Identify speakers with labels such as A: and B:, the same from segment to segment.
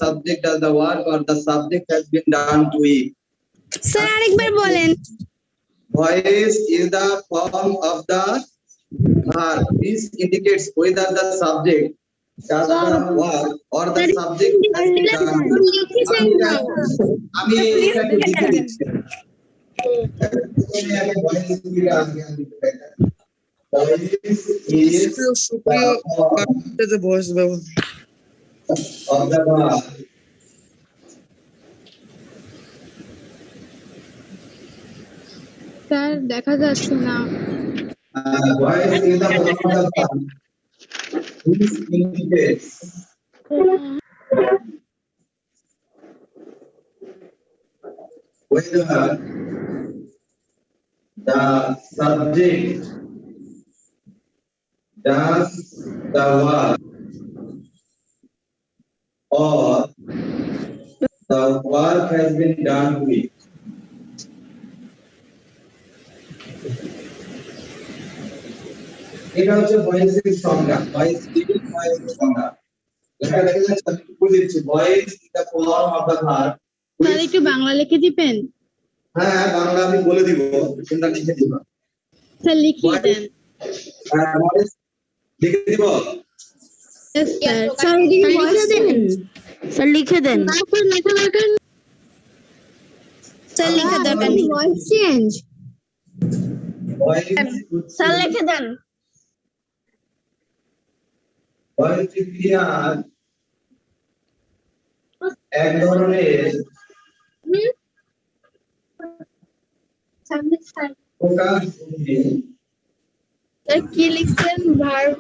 A: subject does the work or the subject has been done to it.
B: Sir আরেকবার বলেন।
A: Voice is the form of the verb. This indicates whether the subject does the work or the subject has been done to it. আমি এটাকে লিখে দিচ্ছি।
C: Voice ব্যবহার
A: of the verb.
B: Sir দেখা যাচ্ছে না।
A: Voice is the form of the verb. This indicates whether the subject does the work or the work has been done to it. এটা হচ্ছে ভয়েসের সংজ্ঞা। ভয়েস ভয়েসের সংজ্ঞা লেখা দেখা যাচ্ছে। আমি একটু বলে দিচ্ছি। Voice is the form of the verb.
B: Sir একটু বাংলা লিখে দিবেন।
A: হ্যাঁ বাংলা আমি বলে দিব, তোমরা লিখে দিবা।
B: স্যার লিখিয়ে দেন।
A: হ্যাঁ ভয়েস লিখে দিব।
B: স্যার স্যার লিখে দেন। স্যার লিখে দেন। স্যার লিখে দরকার। স্যার লিখে দরকার নেই। Voice change. স্যার লিখে দেন।
A: ভয়েস ক্রিয়ার এক ধরনের প্রকাশভঙ্গি।
B: Sir, কি লিখছেন? Verb,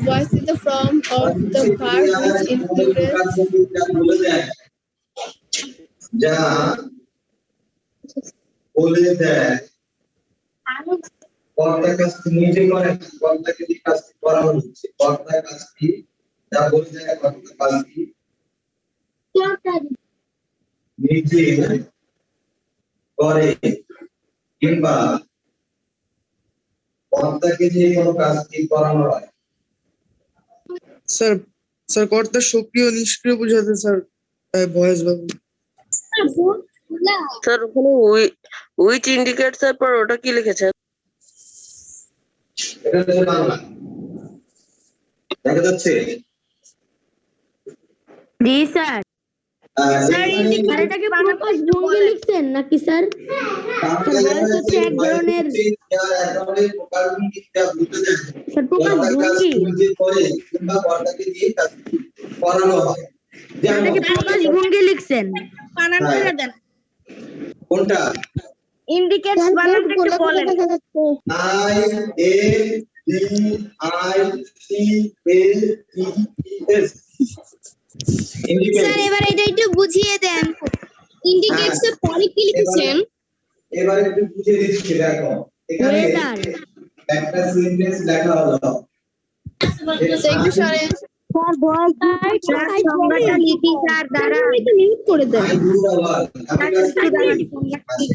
B: voice is the form of the verb which includes
A: যা বলে দেয় কর্তা কাজটি নিজে করে, কর্তাকে দিয়ে কাজটি করানো হচ্ছে। কর্তা কাজটি যা বলে দেয় কর্তা কাজটি নিজে করে কিংবা কর্তাকে দিয়ে কোনো কাজটি করানো হয়।
C: স্যার স্যার কর্তা সক্রিয় নিষ্ক্রিয় বোঝাতে স্যার ভয়েস ব্যবহার।
D: স্যার ওখানে উইচ ইন্ডিকেটস এর পর ওটা কি লিখেছেন?
A: এটা হচ্ছে বাংলা। দেখা যাচ্ছে?
B: জি স্যার। স্যার এটাকে প্রকাশভঙ্গি লিখছেন নাকি স্যার? ভয়েস হচ্ছে এক ধরনের
A: প্রকাশভঙ্গি যা বলতে দেয়
B: স্যার প্রকাশভঙ্গি।
A: নিজে করে কিংবা কর্তাকে দিয়ে কাজটি করানো হয়।
B: এটাকে প্রকাশভঙ্গি লিখছেন। বানান করে দেন।
A: কোনটা?
B: ইন্ডিকেটস বানানটা একটু বলেন।
A: I N D I C A T E S।
B: Sir এবার এটা একটু বুঝিয়ে দেন। ইন্ডিকেটস এর পরে কি লিখেছেন?
A: এবার একটু বুঝিয়ে দিচ্ছি। দেখো এখানে একটা সেন্টেন্স লেখা হলো।
B: একটু সরে। স্যার ভয়েস সংজ্ঞাটা লিখি স্যার দ্বারা একটু মিউট করে দেন।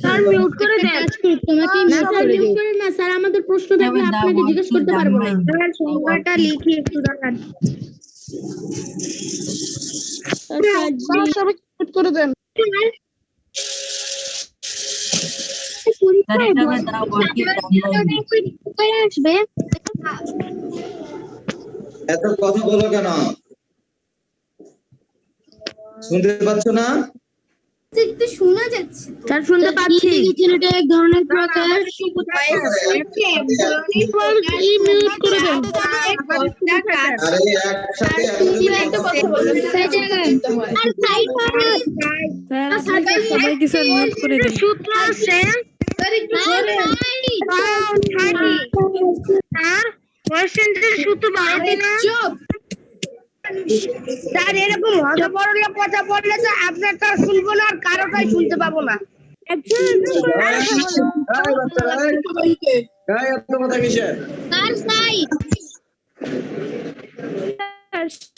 B: স্যার মিউট করে দেন। তোমাকে মিউট করে দেন। মিউট করে না স্যার, আমাদের প্রশ্ন থাকলে আপনাকে জিজ্ঞেস করতে পারবো না। স্যার সংজ্ঞাটা লিখি একটু দাঁড়ান। স্যার মিউট করে দেন। আসবে
A: এত কথা বলো কেন? শুনতে পাচ্ছ না?
B: একটু শোনা যাচ্ছে। স্যার শুনতে পাচ্ছি। এটা এক ধরনের প্রকাশ। মিউট করে দেন।
A: আরে একসাথে
B: সবাইকে স্যার মিউট করে দেন। সূত্র আছে সূত্র 12 দিনে স্যার এরকম হজবরলে কথা বললে তো আপনার তো শুনবো না, আর কারোটাই শুনতে পাবো না।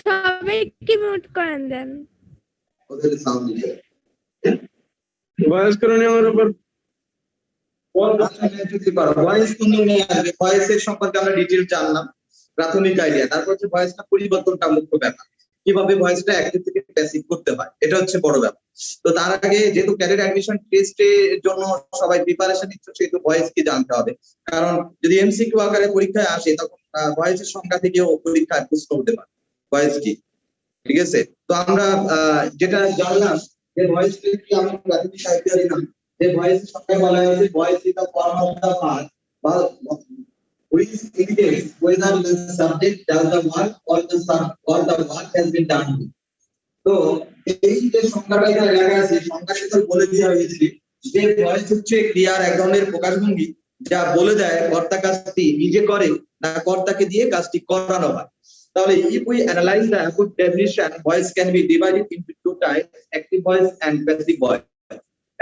B: সবাইকে মিউট করেন দেন।
C: ভয়েস করণী আমার উপর
A: ভয়েসের সম্পর্কে আমরা ডিটেইল জানলাম, প্রাথমিক আইডিয়া। তারপর হচ্ছে ভয়েসটা পরিবর্তনটা মুখ্য ব্যাপার। কিভাবে ভয়েসটা অ্যাক্টিভ থেকে প্যাসিভ করতে হয়, এটা হচ্ছে বড় ব্যাপার। তো তার আগে যেহেতু ক্যাডেট অ্যাডমিশন টেস্টের জন্য সবাই প্রিপারেশন নিচ্ছে, সেহেতু ভয়েস কি জানতে হবে। কারণ যদি এমসিকিউ আকারে পরীক্ষায় আসে তখন ভয়েসের সংখ্যা থেকেও পরীক্ষায় প্রশ্ন হতে পারে ভয়েস কি। ঠিক আছে, তো আমরা যেটা জানলাম যে ভয়েস কি, আমরা প্রাথমিক সাহিত্যে দিলাম যে ভয়েস সংখ্যায় বলা হয়েছে voice is the form of the verb বা which indicates whether the subject does the work or the work has been done. তো এই যে সংখ্যাটা এখানে লেখা আছে, সংখ্যাটা তো বলে দেওয়া হয়েছে যে ভয়েস হচ্ছে ক্রিয়ার এক ধরনের প্রকাশভঙ্গি যা বলে দেয় কর্তা কাজটি নিজে করে না কর্তাকে দিয়ে কাজটি করানো হয়। তাহলে if we analyze the above definition, voice can be divided into two types, active voice and passive voice.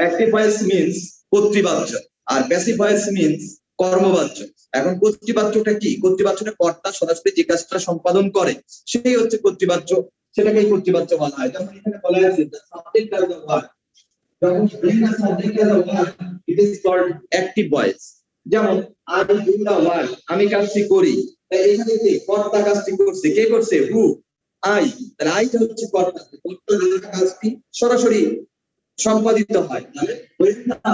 A: Active voice means কর্তৃবাচ্য R passive voice means কর্মবাচ্য। এখন কর্তৃবাচ্যটা কি? কর্তৃবাচ্যটা কর্তা সরাসরি যে কাজটা সম্পাদন করে সেই হচ্ছে কর্তৃবাচ্য, সেটাকেই কর্তৃবাচ্য বলা হয়। যেমন এখানে বলা আছে the subject does the work, যখন bring a subject as a verb it is called active voice। যেমন I do the work, আমি কাজটি করি, তাই এখানে কি কর্তা কাজটি করছে, কে করছে? হু, আই। তাহলে আইটা হচ্ছে কর্তা, কর্তা দ্বারা কাজটি সরাসরি সম্পাদিত হয়। তাহলে when the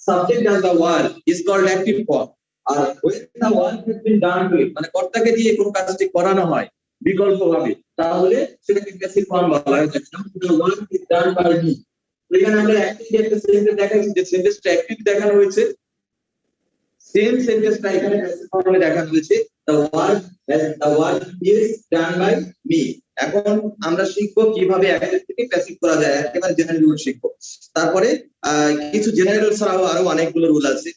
A: subject does the work is called active form, R when the work has been done to it মানে কর্তাকে দিয়ে কোনো কাজটি করানো হয় বিকল্পভাবে, তাহলে সেটাকে প্যাসিভ ফর্ম বলা হয়। the work is done by me। এখানে আমরা অ্যাক্টিভ একটা সেন্টেন্স দেখাচ্ছি, যে সেন্টেন্সটা অ্যাক্টিভ দেখানো হয়েছে, সেম সেন্টেন্সটা এখানে প্যাসিভ ফর্মে দেখানো হয়েছে the work is done by me। এখন আমরা শিখবো কিভাবে অ্যাক্টিভ থেকে প্যাসিভ করা যায়, একেবারে জেনারেল রুল শিখবো। তারপরে কিছু জেনারেল ছাড়াও আরো অনেকগুলো রুল আছে,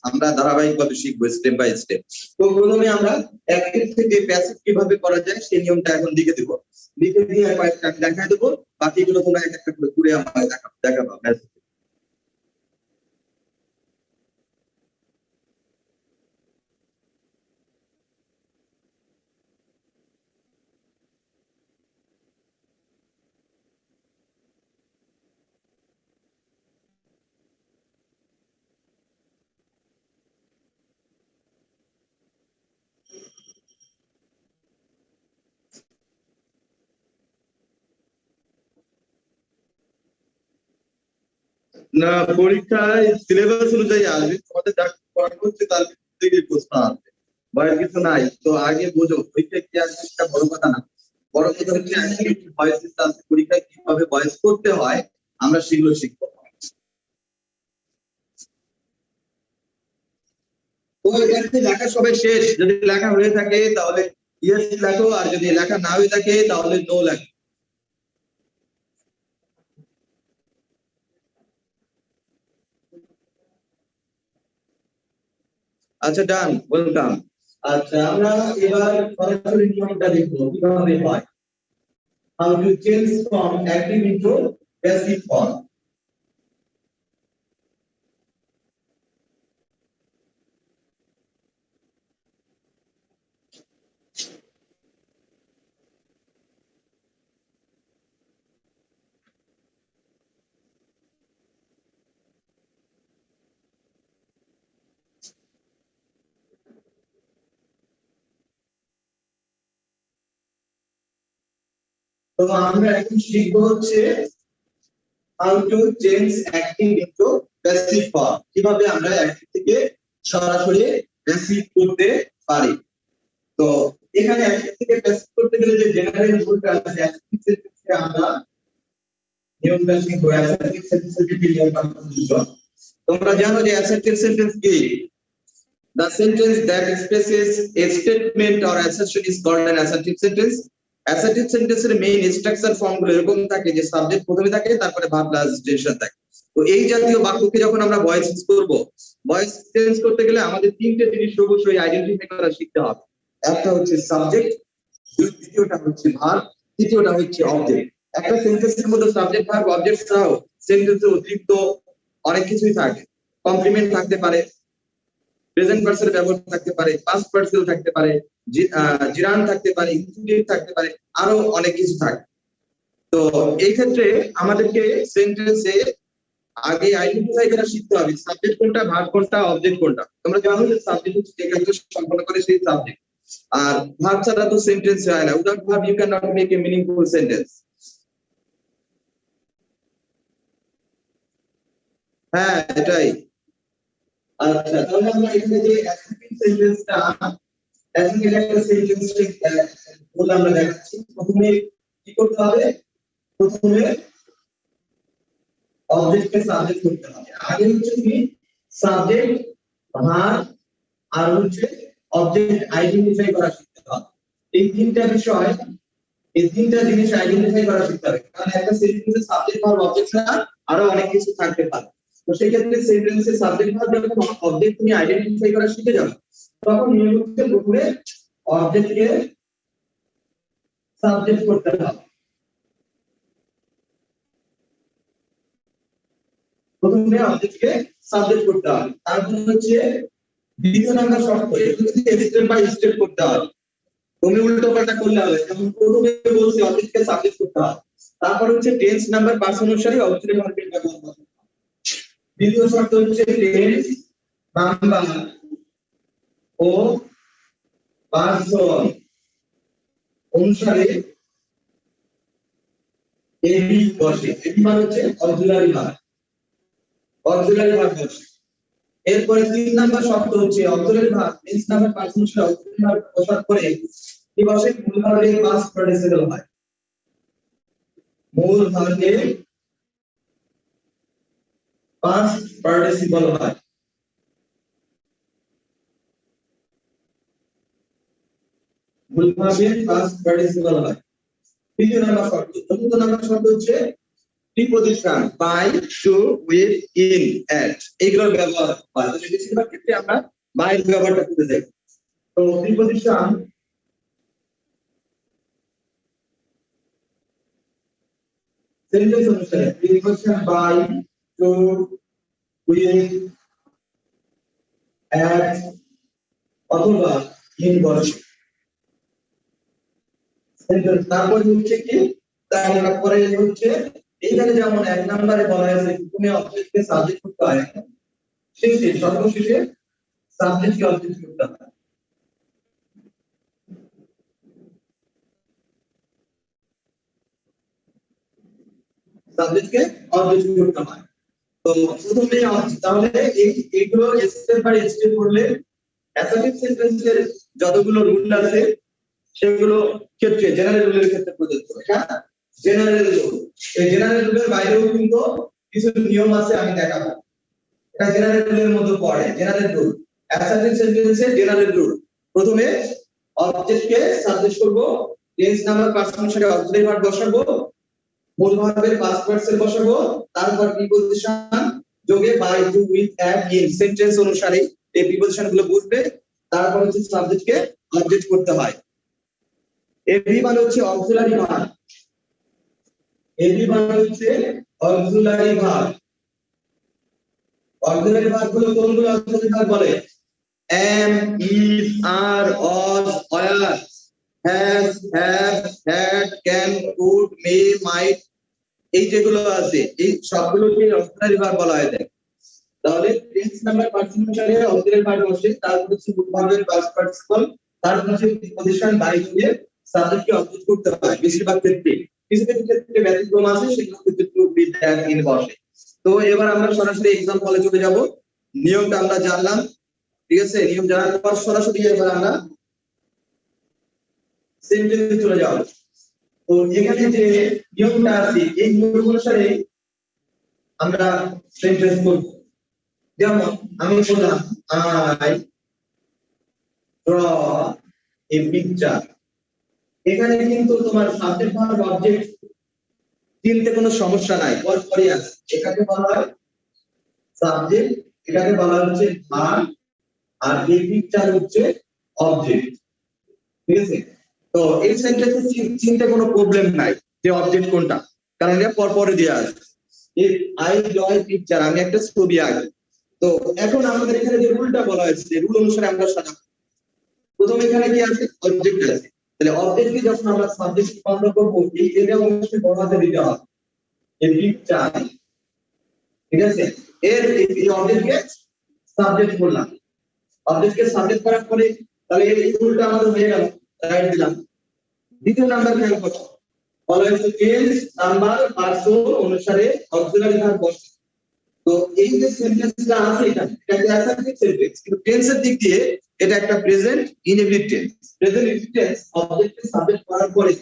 A: আমরা ধারাবাহিকভাবে শিখবো স্টেপ বাই স্টেপ। তো প্রথমে আমরা অ্যাক্টিভ থেকে প্যাসিভ কিভাবে করা যায় সেই নিয়মটা এখন লিখে দেবো, লিখে দিয়ে কয়েকটা দেখাই দেবো, বাকিগুলো তোমরা এক একটা করে ঘুরে আমায় দেখাবো। না, পরীক্ষায় সিলেবাস অনুযায়ী আসবে, তোমাদের যা পড়ানো হচ্ছে তার থেকে প্রশ্ন আসবে, ভয়ের কিছু নাই। তো আগে বোঝো পরীক্ষায় কি আসবে সেটা বড় কথা না, বড় কথা হচ্ছে ভয়েস আসবে, পরীক্ষায় কিভাবে ভয়েস করতে হয় আমরা সেগুলো শিখবো। তো এখানে লেখা সবাই শেষ, যদি লেখা হয়ে থাকে তাহলে ইয়েস লেখো, আর যদি লেখা না হয়ে থাকে তাহলে নো লেখো। আচ্ছা, ডান, ওয়েলকাম। আচ্ছা, আমরা এবার সরাসরি নিয়মটা দেখবো কিভাবে হয়, how to change from active into passive form। তো আমরা এখন শিখবো হচ্ছে how to change active into passive form, কিভাবে আমরা অ্যাক্টিভ থেকে সরাসরি প্যাসিভ করতে পারি। তো এখানে অ্যাক্টিভ থেকে প্যাসিভ করতে গেলে যে জেনারেল রুলটা আছে, অ্যাক্টিভ সেন্টেন্সে আমরা নিয়মটা শিখবো। অ্যাসার্টিভ সেন্টেন্সের কি নিয়মটা বুঝছো? তোমরা জানো যে অ্যাসার্টিভ সেন্টেন্স কি? The sentence that expresses a statement or assertion is called an assertive sentence. Assertive sentence এর মেইন স্ট্রাকচার ফর্ম গুলো এরকম থাকে যে সাবজেক্ট প্রথমে থাকে, তারপরে ভার্ব প্লাস টেনশন থাকে। তো এই জাতীয় বাক্যকে যখন আমরা ভয়েস চেঞ্জ করব, ভয়েস চেঞ্জ করতে গেলে আমাদের তিনটে জিনিস অবশ্যই আইডেন্টিফাই করা শিখতে হবে। একটা হচ্ছে সাবজেক্ট, দ্বিতীয়টা হচ্ছে ভার্ব, তৃতীয়টা হচ্ছে অবজেক্ট। একটা সেন্টেন্সের মধ্যে সাবজেক্ট ভার্ব অবজেক্ট ছাড়াও সেন্টেন্সে অতিরিক্ত অনেক কিছুই থাকে, কমপ্লিমেন্ট থাকতে পারে, প্রেজেন্ট পার্সনের ব্যবহার থাকতে পারে, পাস্ট পার্সন থাকতে পারে, জিরান থাকতে পারে, ইনফিনিটিভ থাকতে পারে, আরো অনেক কিছু থাকে। তো এই ক্ষেত্রে আমাদেরকে সেন্টেন্সে আগে আইডেন্টিফাই করা শিখতে হবে সাবজেক্ট কোনটা, ভার্ব কোনটা, অবজেক্ট কোনটা। তোমরা জানো যে সাবজেক্ট হচ্ছে যে কাজটা সম্পন্ন করে সেই সাবজেক্ট, আর ভার্ব ছাড়া তো সেন্টেন্স হয় না, without verb you can not make a meaningful sentence. হ্যাঁ এটাই। আচ্ছা তাহলে আমরা এখানে যে অ্যাসিটিভ সেন্টেন্সটা অ্যাসিটিভ একটা সেন্টেন্স বলে আমরা দেখাচ্ছি। প্রথমে কি করতে হবে, প্রথমে অবজেক্টকে সাবজেক্ট করতে হবে। আগে হচ্ছে কি সাবজেক্ট ভার্ব আর হচ্ছে অবজেক্ট আইডেন্টিফাই করা শিখতে হবে। এই তিনটা বিষয়, এই তিনটা জিনিস আইডেন্টিফাই করা শিখতে হবে, কারণ একটা সেন্টেন্সে সাবজেক্ট ভার্ব অবজেক্ট ছাড়া আরো অনেক কিছু থাকতে পারে। তো সেই ক্ষেত্রে সেন্টেন্সে সাবজেক্ট ভার্ব যখন অবজেক্ট তুমি আইডেন্টিফাই করা শিখে যাবে, তখন নিয়মিত প্রথমে অবজেক্টকে সাবজেক্ট করতে হবে। প্রথমে অবজেক্টকে সাবজেক্ট করতে হবে, তারপর হচ্ছে দ্বিতীয় নাম্বার শর্ত, এগুলোকে স্টেপ বাই স্টেপ করতে হবে। তুমি উল্টো পাল্টা করলে হবে, যেমন প্রথমে বলছি অবজেক্টকে সাবজেক্ট করতে হবে, তারপর হচ্ছে টেন্স নাম্বার পার্সন অনুসারে অবজেক্টের ভার্বের ব্যবহার করতে হবে। দ্বিতীয় শর্ত হচ্ছে টেন্স নাম্বার ও পার্সন অনুসারে এবি বসে। এবি মানে হচ্ছে অক্সিলারি ভার্ব, অক্সিলারি ভার্ব বসে। এরপরে 3 নাম্বার শর্ত হচ্ছে auxiliary verb tense number person অনুসারে অক্সিলারি ভার্ব বসার পরে কি বসে, মূল ভার্বের পাস্ট পার্টিসিপল হয়। মূল ভার্বের পাস্ট পার্টিসিপল হয়। মূল ভার্বের পাস্ট পার্টিসিপল হয়। তৃতীয় নাম্বার শর্ত। চতুর্থ নাম্বার শর্ত হচ্ছে preposition by, to, with, in, at এগুলোর ব্যবহার হয়। তো বেশিরভাগ ক্ষেত্রে আমরা বাই এর ব্যবহারটা করতে যাই। তো প্রিপজিশন সেন্টেন্স অনুসারে প্রিপজিশন বাই, টু, উইথ, এট অথবা ইন বসে সেন্টেন্স। তারপর হচ্ছে কি, তারপরে হচ্ছে এইখানে যেমন 1 নম্বরে বলা হয়েছে তুমি অবজেক্টকে সাবজেক্ট করতে হয়, শেষে সর্বশেষে সাবজেক্টকে অবজেক্ট করতে হয়। সাবজেক্টকে অবজেক্ট করতে হয়। তো প্রথমে তাহলে এইগুলো স্টেপ বাই স্টেপ করলে অ্যাসার্টিভ সেন্টেন্সের যতগুলো রুল আছে সেগুলো ক্ষেত্রে জেনারেল রুলের ক্ষেত্রে প্রযোজ্য। এটা জেনারেল রুল। এই জেনারেল রুলের বাইরেও কিন্তু কিছু নিয়ম আছে, আমি দেখাবো। এটা জেনারেল রুলের মধ্যে পড়ে। জেনারেল রুল অ্যাসার্টিভ সেন্টেন্সে জেনারেল রুল, প্রথমে অবজেক্টকে সাবজেক্ট করব, টেন্স নাম্বার পার্সন অনুসারে অক্সিলারি ভার্ব বসাবো, মূল ভার্বের পাস্ট পার্টিসিপল বসাবো, তারপর প্রিপজিশন যোগে by, to, with, at, in sentence অনুসারে এই প্রিপজিশন গুলো বসবে। তারপর হচ্ছে সাবজেক্টকে অবজেক্ট করতে হয়। এবি মানে হচ্ছে অক্সিলারি ভার্ব, এবি মানে হচ্ছে অক্সিলারি ভার্ব। অক্সিলারি ভার্ব গুলো কোনগুলো অক্সিলারি ভার্ব বলে? am, is, are, was, were, has, have, had, can, could, may, might এই যেগুলো আছে এই সবগুলোকে অক্সিলারি ভার্ব বলা হয়। তাহলে টেন্স নাম্বার পার্সন অনুসারে অক্সিলারি ভার্ব বসে, তারপর হচ্ছে মূল ভার্বের পাস্ট পার্টিসিপল, তারপর হচ্ছে প্রিপজিশন বাই দিয়ে সাবজেক্টকে অবজেক্ট করতে হয় বেশিরভাগ ক্ষেত্রে। কিছু কিছু ক্ষেত্রে ব্যতিক্রম আছে, সেগুলো ক্ষেত্রে টু, উইথ, এট, ইন বসে। তো এবার আমরা সরাসরি এক্সাম্পলে চলে যাব। নিয়মটা আমরা জানলাম, ঠিক আছে? নিয়ম জানার পর সরাসরি এবার আমরা সেন্টেন্সে চলে যাব। তো এখানে যে নিয়মটা আছে এই নিয়ম অনুসারে আমরা সেন্টেন্স করব। যেমন আমি বললাম আই ড্র এ পিকচার। এখানে কিন্তু তোমার সাবজেক্ট ভার্ব অবজেক্ট চিনতে কোনো সমস্যা নাই, পরপরই আছে। এটাকে বলা হয় সাবজেক্ট, এটাকে বলা হচ্ছে ভার্ব, আর এই পিকচার হচ্ছে অবজেক্ট, ঠিক আছে? তো এই সেন্টেন্সে চিনতে কোনো প্রবলেম নাই যে অবজেক্ট কোনটা, কারণ এটা পরপরই দেয়া আছে। এই আই ড্র এ পিকচার, আমি একটা ছবি আঁকি। তো এখন আমাদের এখানে যে রুলটা বলা হয়েছে, যে রুল অনুসারে আমরা সাজাবো। প্রথমে এখানে কি আছে? অবজেক্ট আছে। তাহলে অবজেক্টকে যখন আমরা সাবজেক্ট কনভার্ট করব, এই এরিয়া অবশ্যই বড় হাতে দিতে হবে, এই পিকচার, ঠিক আছে? এর এই অবজেক্টকে সাবজেক্ট করলাম। অবজেক্টকে সাবজেক্ট করার পরে তাহলে এই রুলটা আমাদের হয়ে গেল, রাইট দিলাম। দ্বিতীয় নাম্বার খেয়াল করো, বলা হয়েছে চেঞ্জ নাম্বার পার্সন অনুসারে অক্সিলারি ভার্ব বসে। তো এই যে সেন্টেন্সটা আছে এটা অ্যাসার্টিভ সেন্টেন্স, কিন্তু টেন্সের দিক দিয়ে এটা একটা present indefinite tense. Present indefinite tense অবজেক্টকে সাবজেক্ট করার পরে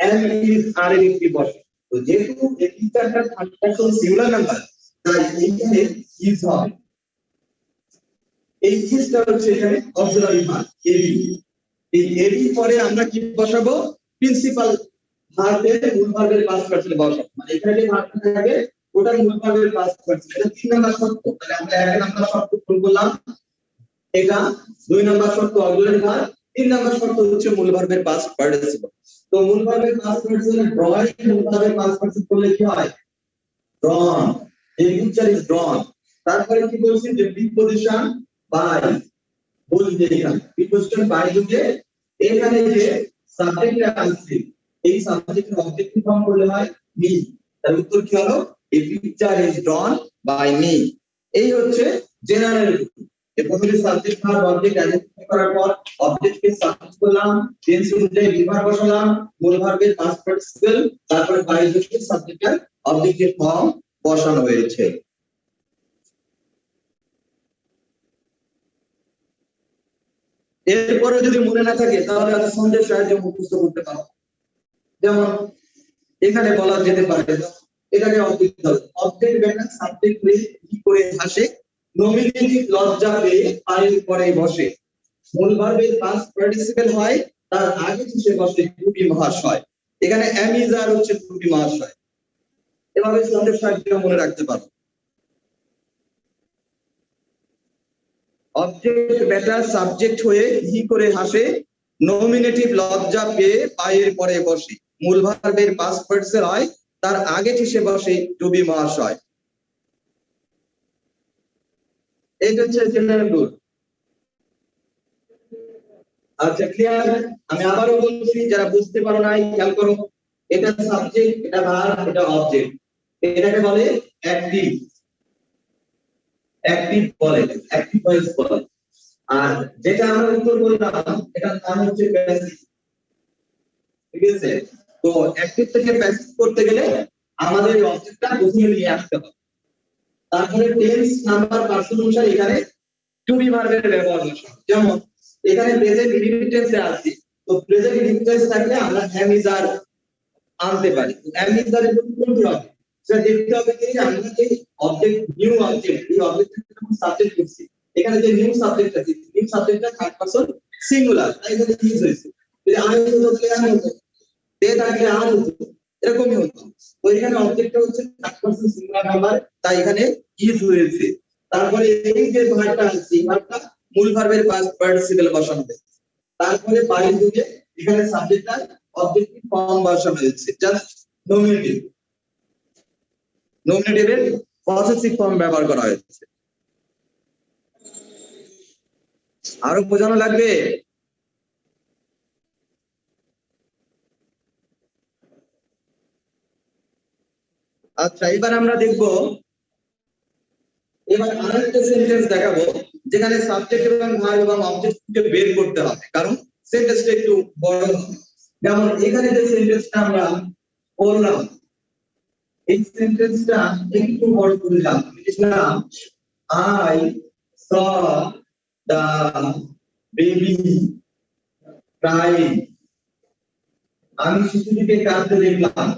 A: am is are এর একটি বসে। তো যেহেতু এই চারটা থার্ড পারসন সিঙ্গুলার নাম্বার, তাই এইখানে is হবে। এই ইসটা হচ্ছে এখানে অক্সিলারি ভার্ব এবি। এই এবি পরে আমরা কি বসাবো? প্রিন্সিপাল ভার্বের মূল ভার্বের পাস্ট পার্সন বসাবো। মানে এখানে যে ভার্বটা থাকে ওটার মূল ভার্বের পাস্ট পার্সন। এটা 3 নাম্বার শর্ত। তাহলে আমরা 1 নাম্বার শর্ত পূরণ করলাম, এটা 2 নাম্বার শর্ত অক্সিলারি ভার্ব, 3 নাম্বার শর্ত হচ্ছে মূল ভার্বের পাস্ট পার্টিসিপল। তো মূল ভার্বের পাস্ট পার্টিসিপল ড্রয়িং মূল ভার্বের পাস্ট পার্টিসিপল করলে কি হয়? drawn, a picture is drawn। তারপরে কি বলছি যে প্রিপজিশন বাই বলতে, এখানে প্রিপজিশন বাই যুগে এখানে যে সাবজেক্টটা আছে এই সাবজেক্টের অবজেক্টিভ ফর্ম করলে হয় মি। তার উত্তর কি হলো? a picture is drawn by me। এই হচ্ছে জেনারেল। এর প্রথমে সাবজেক্ট ভার্ব অবজেক্ট আইডেন্টিফাই করার পর অবজেক্টকে সাবজেক্ট করলাম, টেন্স অনুযায়ী বিভাগ বসালাম, মূল ভার্বের পাস্ট পার্টিসিপল, তারপরে বাই যুগে সাবজেক্টের অবজেক্টিভ ফর্ম বসানো হয়েছে। এরপরে যদি মনে না থাকে তাহলে আজ সন্ধ্যের সাহায্যে মুখস্থ করতে পারো। যেমন এখানে বলা যেতে পারে, এটাকে অবজেক্ট ধরো, অবজেক্ট ব্যাটা সাবজেক্ট হয়ে কি করে হাসে, নমিনেটিভ লজ্জা পেয়ে পায়ের পরে বসে, মূল ভার্বের পাস্ট পার্টিসিপল হয়, তার আগে কিসে বসে? টু বি মহাশয়। এখানে am is are হচ্ছে টু বি মহাশয়। এভাবে সন্ধ্যের সাহায্যে মনে রাখতে পারো। অবজেক্ট ব্যাটা সাবজেক্ট হয়ে হি করে হাসে, নমিনেটিভ লজ্জা পেয়ে পায়ের পরে বসে, মূল ভার্বের পাস্ট পার্টিসিপল হয়, তার আগে কিসে বসে? টু বি মহাশয়। এটা হচ্ছে জেনারেল রুল। আচ্ছা ক্লিয়ার? আমি আবারও বলছি, যারা বুঝতে পারো নাই খেয়াল করো। এটা সাবজেক্ট, এটা ভার্ব, এটা অবজেক্ট। এটাকে বলে অ্যাক্টিভ, অ্যাক্টিভ বলে, অ্যাক্টিভ ভয়েস বলে। আর যেটা আমরা উত্তর বললাম এটার নাম হচ্ছে প্যাসিভ। ঠিক আছে? তো অ্যাক্টিভ থেকে প্যাসিভ করতে গেলে আমাদের এই অবজেক্টটা প্রথমে নিয়ে আসতে হবে। তারপরে টেন্স নাম্বার পার্সন অনুসারে এখানে টু বি ভার্বের ব্যবহার বসাবো। যেমন এখানে প্রেজেন্ট ইনডিফিনিট টেন্সে আছে, তো প্রেজেন্ট ইনডিফিনিট টেন্স থাকলে আমরা am is are আনতে পারি। am is are এর কোনটি হবে সেটা দেখতে হবে যে আমরা যে অবজেক্ট নিউ অবজেক্ট, এই অবজেক্টটাকে যখন সাবজেক্ট করছি, এখানে যে নিউ সাবজেক্ট আছে, নিউ সাবজেক্টটা থার্ড পারসন সিঙ্গুলার, তাই এখানে ইউজ হয়েছে। যদি আমি হতো তাহলে আমি হতো, দে থাকলে আর হতো, এরকমই হতো। তো এখানে অবজেক্টটা হচ্ছে থার্ড পারসন সিঙ্গুলার নাম্বার, তাই এখানে ইউজ হয়েছে। তারপরে এই যে ভার্বটা আছে, এই ভার্বটা মূল ভার্বের পাস্ট পার্টিসিপল বসানো হয়েছে। তারপরে বাই যুগে এখানে সাবজেক্টটা অবজেক্টিভ ফর্ম বসানো হয়েছে, জাস্ট নমিনেটিভ, নমিনেটিভের পসেসিভ ফর্ম ব্যবহার করা হয়েছে। আরো বোঝানো লাগবে? আচ্ছা এবার আমরা দেখব, এবার আরেকটা সেন্টেন্স দেখাবো যেখানে সাবজেক্ট এবং ভার্ব এবং অবজেক্টকে বের করতে হবে, কারণ সেন্টেন্সটা একটু বড় হবে। যেমন এখানে যে সেন্টেন্সটা আমরা পড়লাম, এই সেন্টেন্সটা একটু বড় করলাম, লিখলাম I saw the baby crying। আমি শিশুটিকে কাঁদতে দেখলাম।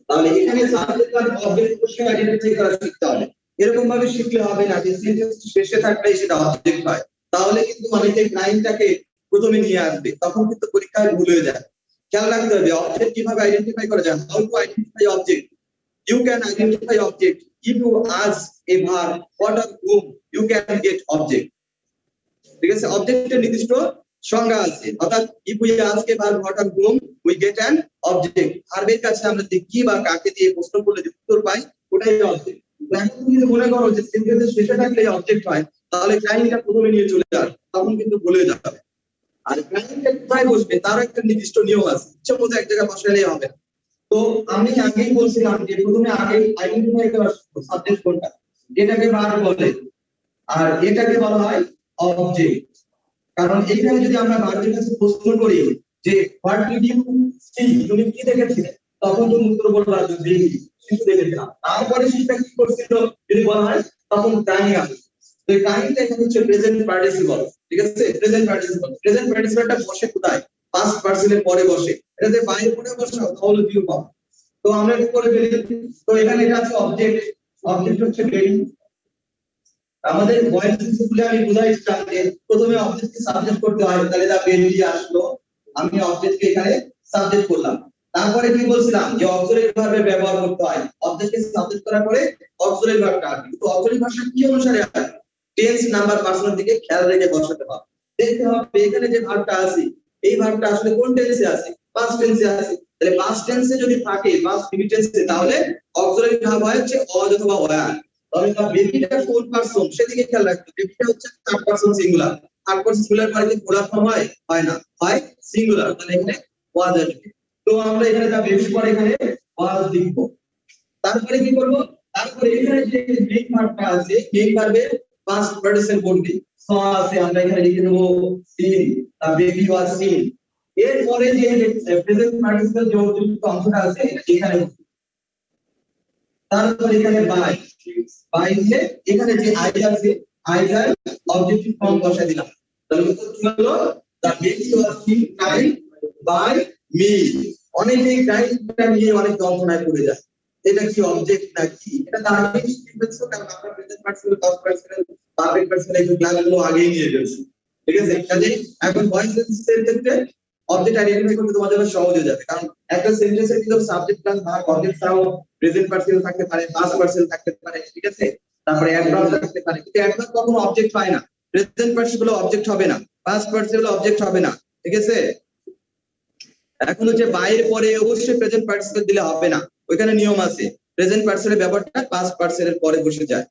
A: তাহলে এখানে সাবজেক্ট আর অবজেক্ট কোশ্চেন আইডেন্টিফাই করা শিখতে হবে। এরকম ভাবে শিখলে হবে না যে সেন্টেন্স শেষে থাকলে সেটা অবজেক্ট হয়, তাহলে কিন্তু অনেকে ক্লায়েন্টটাকে প্রথমে নিয়ে আসবে, তখন কিন্তু পরীক্ষায় ভুল হয়ে যায়। খেয়াল রাখতে হবে অবজেক্ট কিভাবে আইডেন্টিফাই করা যায়। How to identify object? You can identify object if you ask a verb what or whom, you can get object। ঠিক আছে? অবজেক্টের নির্দিষ্ট সংজ্ঞা আছে, অর্থাৎ if we ask a verb what or whom, we get an object। ভার্বের কাছে আমরা যে কি বা কাকে দিয়ে প্রশ্ন করলে যে উত্তর পাই ওটাই অবজেক্ট। এখন তুমি যদি মনে করো যে সেন্টেন্সের শেষে থাকলে অবজেক্ট হয়, তাহলে ক্লায়েন্টটা প্রথমে নিয়ে চলে যাবে, তখন কিন্তু ভুলে যাবে। আর ক্লায়েন্টটা কোথায় বসবে তার একটা নির্দিষ্ট নিয়ম আছে, ইচ্ছে মতো এক জায়গায় বসালেই হবে না। তো আমি আগেই বলছিলাম যে প্রথমে আগে আইডেন্টিফাই করা সাবজেক্ট কোনটা, এটাকে ভার্ব বলে আর এটাকে বলা হয় অবজেক্ট। কারণ এখানে যদি আমরা ভার্বের কাছে প্রশ্ন করি যে হোয়াট ডিড ইউ সি, তুমি কি দেখেছিলে, তখন তুমি উত্তর বলবা যে দেখি, শিশু দেখেছিলাম। তারপরে শিশুটা কি করছিল যদি বলা হয় তখন টাইম আসে। তো এই টাইমটা এখানে হচ্ছে প্রেজেন্ট পার্টিসিপল, ঠিক আছে? প্রেজেন্ট পার্টিসিপলটা বসে কোথায়? পাস্ট পার্সনের পরে বসে। এটাতে বাইরে পরে বসাও তাহলে ভিউ পাও। তো আমরা এটা করে ফেলি। তো এখানে এটা আছে অবজেক্ট, অবজেক্ট হচ্ছে বেইং। আমাদের ভয়েস স্কুলে আমি বুঝাইছিলাম যে প্রথমে অবজেক্টকে সাবজেক্ট করতে হয়, তাহলে দা বেঞ্চি আসলো, আমি অবজেক্টকে এখানে সাবজেক্ট করলাম। তারপরে কি বলছিলাম যে অক্সিলারি ভার্বের ব্যবহার করতে হয়, অবজেক্টকে সাবজেক্ট করার পরে অক্সিলারি ভার্বটা আসবে। কিন্তু অক্সিলারি ভার্বটা কি অনুসারে আসবে? টেন্স নাম্বার পার্সনের দিকে খেয়াল রেখে বসাতে হবে। দেখতে হবে এখানে যে ভার্বটা আছে এই ভার্বটা আসলে কোন টেন্সে আছে? পাস্ট টেন্সে আছে। তাহলে পাস্ট টেন্সে যদি থাকে, পাস্ট টেন্সে, তাহলে অক্সিলারি ভার্ব হয় হচ্ছে অজ অথবা ওয়ার। তবে তার বেবিটা কোন পারসন সেদিকে খেয়াল রাখতে হবে। বেবিটা হচ্ছে third person singular. Third person singular মানে কি প্লুরাল ফর্ম হয়? হয় না, হয় সিঙ্গুলার। তাহলে এখানে ওয়াজ আসবে। তো আমরা এখানে যা বেবি পরে এখানে ওয়াজ লিখবো। তারপরে কি করব? তারপরে এখানে যে মেইন ভার্বটা আছে, মেইন ভার্বের পাস্ট পার্টিসিপল কোনটি? স আছে, আমরা এখানে লিখে দেব সিন, বেবি ওয়াজ সিন। এরপরে যে প্রেজেন্ট পার্টিসিপল যে অতিরিক্ত অংশটা আছে এখানে, তারপর এখানে বাই, বাই দিয়ে এখানে যে আই আছে আইজার অবজেক্টিভ ফর্ম বসাই দিলাম। তাহলে উত্তর কি হলো? The baby was seen time by me. অনেকে এই টাইমটা নিয়ে অনেক যন্ত্রণায় পড়ে যায়, এটা কি অবজেক্ট নাকি? এটা তো আগেই শিখে ফেলছো, কারণ আমরা present participle, past participle, perfect participle এই ক্লাসগুলো আগেই নিয়ে ফেলছি, ঠিক আছে? কাজে এখন ভয়েস সেন্টেন্সের ক্ষেত্রে অবজেক্ট আইডেন্টিফাই করতে তোমাদের জন্য সহজ হয়ে যাবে। কারণ একটা সেন্টেন্সের ভিতরে সাবজেক্ট প্লাস ভার্ব, অবজেক্ট ছাড়াও প্রেজেন্ট পার্টিসিপল থাকতে পারে, পাস্ট পার্টিসিপল থাকতে পারে, ঠিক আছে? তারপরে অ্যাডভার্ব থাকতে পারে, কিন্তু অ্যাডভার্ব কখনো অবজেক্ট হয় না। প্রেজেন্ট পার্টিসিপল অবজেক্ট হবে না, পাস্ট পার্টিসিপল অবজেক্ট হবে না, ঠিক আছে? এখন হচ্ছে বাইরে পরে অবশ্যই প্রেজেন্ট পার্টিসিপল দিলে হবে না, ওইখানে নিয়ম আছে। প্রেজেন্ট পার্টিসিপলের ব্যাপারটা পাস্ট পার্টিসিপলের পরে বসে যায়।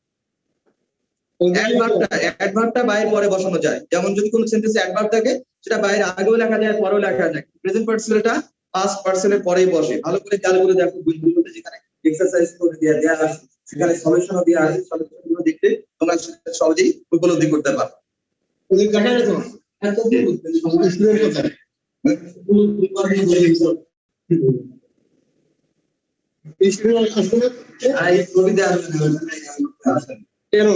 A: অ্যাডভার্বটা বাইরে পরে বসানো যায়। যেমন যদি কোনো সেন্টেন্সে অ্যাডভার্ব থাকে সেটা বাইরে আগেও লেখা যায়, পরেও লেখা যায়। প্রেজেন্ট পার্টিসিপলটা পাস্ট পার্টিসিপলের পরেই বসে। ভালো করে খেয়াল করে দেখো, বইগুলোতে যেখানে এক্সারসাইজ করে দেয়া আছে সেখানে সলিউশনও দেয়া আছে, সলিউশনগুলো দেখতে তোমরা সহজেই উপলব্ধি করতে পারো। ওই কাটা রাখো এত স্টুডেন্ট কোথায় স্টুডেন্ট আসলে আই কবিতা আসলে কেন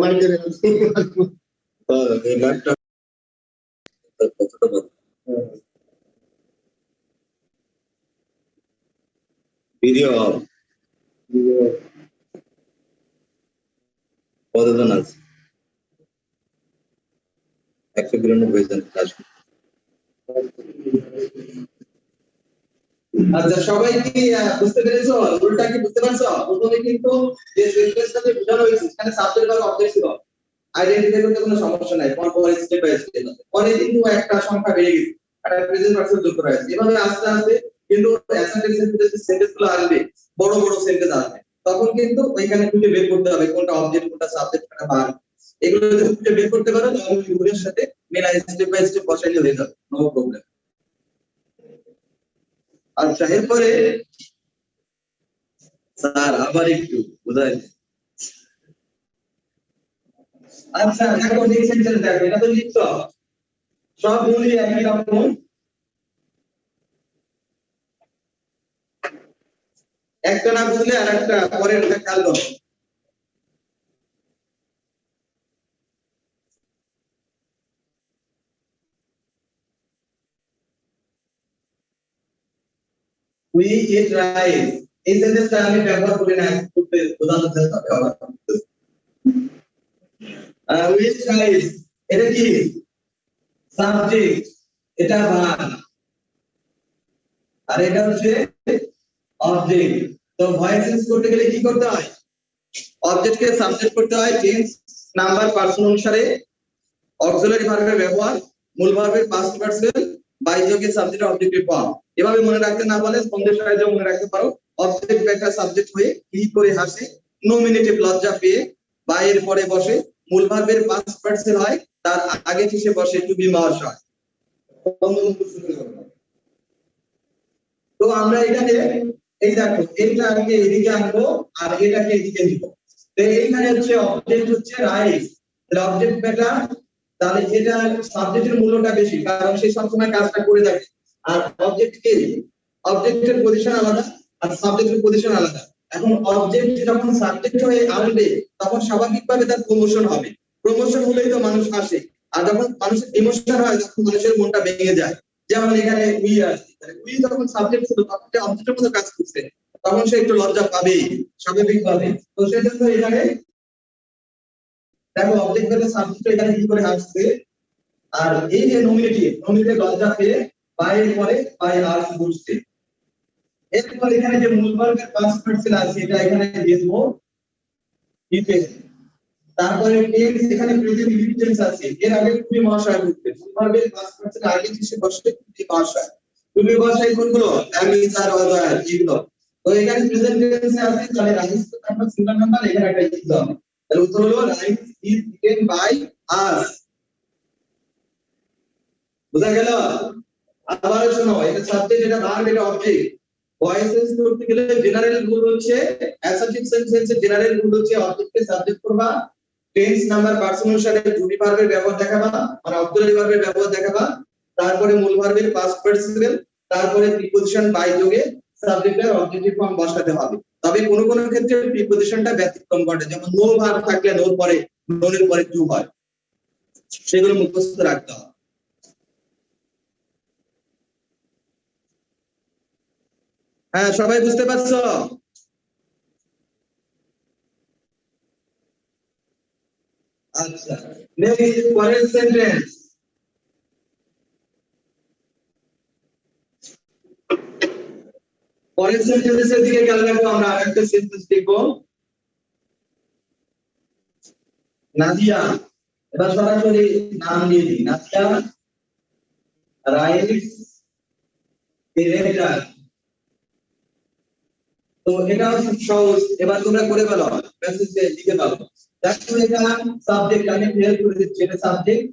A: মাইকের ল্যাপটপ কতটা বড় ভিডিও কতজন আছে? 192 জন ক্লাস। আচ্ছা, সবাই কি বুঝতে পেরেছো? রুলটা কি বুঝতে পারছো? প্রথমে কিন্তু যে সেন্টেন্সটাতে বোঝানো হয়েছে সেখানে সাবজেক্ট বা অবজেক্ট ছিল, আইডেন্টিফাই করতে কোনো সমস্যা নাই, পর পর স্টেপ বাই স্টেপ। পরে কিন্তু একটা সংখ্যা বেড়ে গেছে, একটা প্রেজেন্ট পারসন যোগ করা হয়েছে। এভাবে আস্তে আস্তে কিন্তু অ্যাসাইনমেন্টের ভিতরে যে সেন্টেন্সগুলো আসবে, বড় বড় সেন্টেন্স আসবে, তখন কিন্তু ওইখানে খুঁজে বের করতে হবে কোনটা অবজেক্ট, কোনটা সাবজেক্ট, কোনটা ভার্ব। এগুলো যদি খুঁজে বের করতে পারো তাহলে রুলের সাথে মেলায় স্টেপ বাই স্টেপ বসাইলে হয়ে যাবে, নো প্রবলেম। আচ্ছা, এরপরে স্যার আবার একটু বুঝাই। আচ্ছা দেখো, এই সেন্টেন্স দেখো, এটা তো লিখছো সবগুলি একই রকম। একটা না বুঝলে আর একটা পরের খেয়াল করো। উই ইট রাইস, এই সেন্টেন্সটা আমি ব্যবহার করি না, করতে বোঝানোর চেষ্টা করব। উই ইট রাইস, এটা কি সাবজেক্ট, এটা ভার্ব, আর এটা হচ্ছে অবজেক্ট। তো ভয়েস চেঞ্জ করতে গেলে কি করতে হয়? অবজেক্টকে সাবজেক্ট করতে হয়, টেন্স নাম্বার পার্সন অনুসারে, অক্সিলারি ভার্বের ব্যবহার, মূল ভার্বের পাস্ট পার্টিসিপল, বাইযোগের সাবজেক্ট অবজেক্টিভ ফর্ম। এভাবে মনে রাখতে না পারলে স্পন্দের সাহায্যে মনে রাখতে পারো। অবজেক্ট একটা সাবজেক্ট হয়ে কি করে হাসে, নমিনেটিভ লজ্জা পেয়ে, বাইয়ের পরে বসে, মূল ভার্বের পাস্ট পার্টিসিপল হয়, তার আগে শেষে বসে টু বি মাওয়ার হয়। তো আমরা এখানে এই দেখো, এইটাকে এদিকে আনবো আর এটাকে এদিকে নিব। তো এইখানে হচ্ছে অবজেক্ট হচ্ছে রাইস, তাহলে অবজেক্ট বেটা তাহলে এটা সাবজেক্টের মূল্যটা বেশি, কারণ সে সবসময় কাজটা করে থাকে। আর অবজেক্টের পজিশন আলাদা আর সাবজেক্টের পজিশন আলাদা। এখন অবজেক্ট যখন সাবজেক্ট হয়ে আসবে তখন স্বাভাবিকভাবে তার প্রমোশন হবে। প্রমোশন হলেই তো মানুষ আসে, আর যখন মানুষের ইমোশন হয় তখন মানুষের মনটা ভেঙে যায়। যেমন এখানে উই আছে, উই যখন সাবজেক্ট ছিল তখন সে অবজেক্টের মতো কাজ করছে, তখন সে একটু লজ্জা পাবেই স্বাভাবিকভাবে। তো সেজন্য এখানে দেখো অবজেক্ট থেকে সাবজেক্ট এখানে কি করে আসছে, আর এই যে নমিনেটিভ লজ্জা পেয়ে বাইরে পরে বাই আর্স বসছে। এরপর এখানে যে মূল ভার্বের পাস্ট পার্টিসিপল আছে এটা এখানে দিয়ে দেব ইতে। তারপরে টেন্স এখানে প্রেজেন্ট ইনডিফিনিট টেন্স আছে, এর আগে টু মহাশয় বলতে মূল ভার্বের পাস্ট পার্টিসিপল আগে কিসে বসে টু মহাশয়। টু মহাশয় কোনগুলো am is are was are এগুলো। তো এখানে প্রেজেন্ট টেন্সে আছে, তাহলে রাইস তারপর সিঙ্গেল নাম্বার এখানে একটা ইজ হবে। তাহলে উত্তর হলো rice is eaten by us. বুঝা গেল? আবার শোনো, এটা সাবজেক্ট, এটা ভার্ব, এটা অবজেক্ট। ভয়েস সেন্স করতে গেলে জেনারেল রুল হচ্ছে অ্যাসার্টিভ সেন্সের জেনারেল রুল হচ্ছে অবজেক্টকে সাবজেক্ট করবা, টেন্স নাম্বার পারসন অনুসারে টু বি ভার্বের ব্যবহার দেখাবা, মানে অক্সিলারি ভার্বের ব্যবহার দেখাবা, তারপরে মূল ভার্বের পাস্ট পার্টিসিপল, তারপরে প্রিপজিশন বাই যোগে সাবজেক্টের অবজেক্টিভ ফর্ম বসাতে হবে। তবে কোন কোন ক্ষেত্রে প্রিপজিশনটা ব্যতিক্রম ঘটে, যেমন নো ভার্ব থাকলে নোর পরে নোনের পরে টু হয়, সেগুলো মুখস্থ রাখতে হবে। হ্যাঁ, সবাই বুঝতে পারছো? আচ্ছা, নেক্সট পরের সেন্টেন্স। পরের সেন্টেন্সের দিকে খেয়াল রাখবো, আমরা আরেকটা সেন্টেন্স দেখবো। নাদিয়া, এবার সরাসরি নাম দিয়ে দিই, নাদিয়া রাইটস এ লেটার। তো এটা খুব সহজ, এবার তোমরা করে ফেলো, মেসেজে লিখে দাও। দেখো এটা সাবজেক্ট, আমি ক্লিয়ার করে দিচ্ছি, এটা সাবজেক্ট,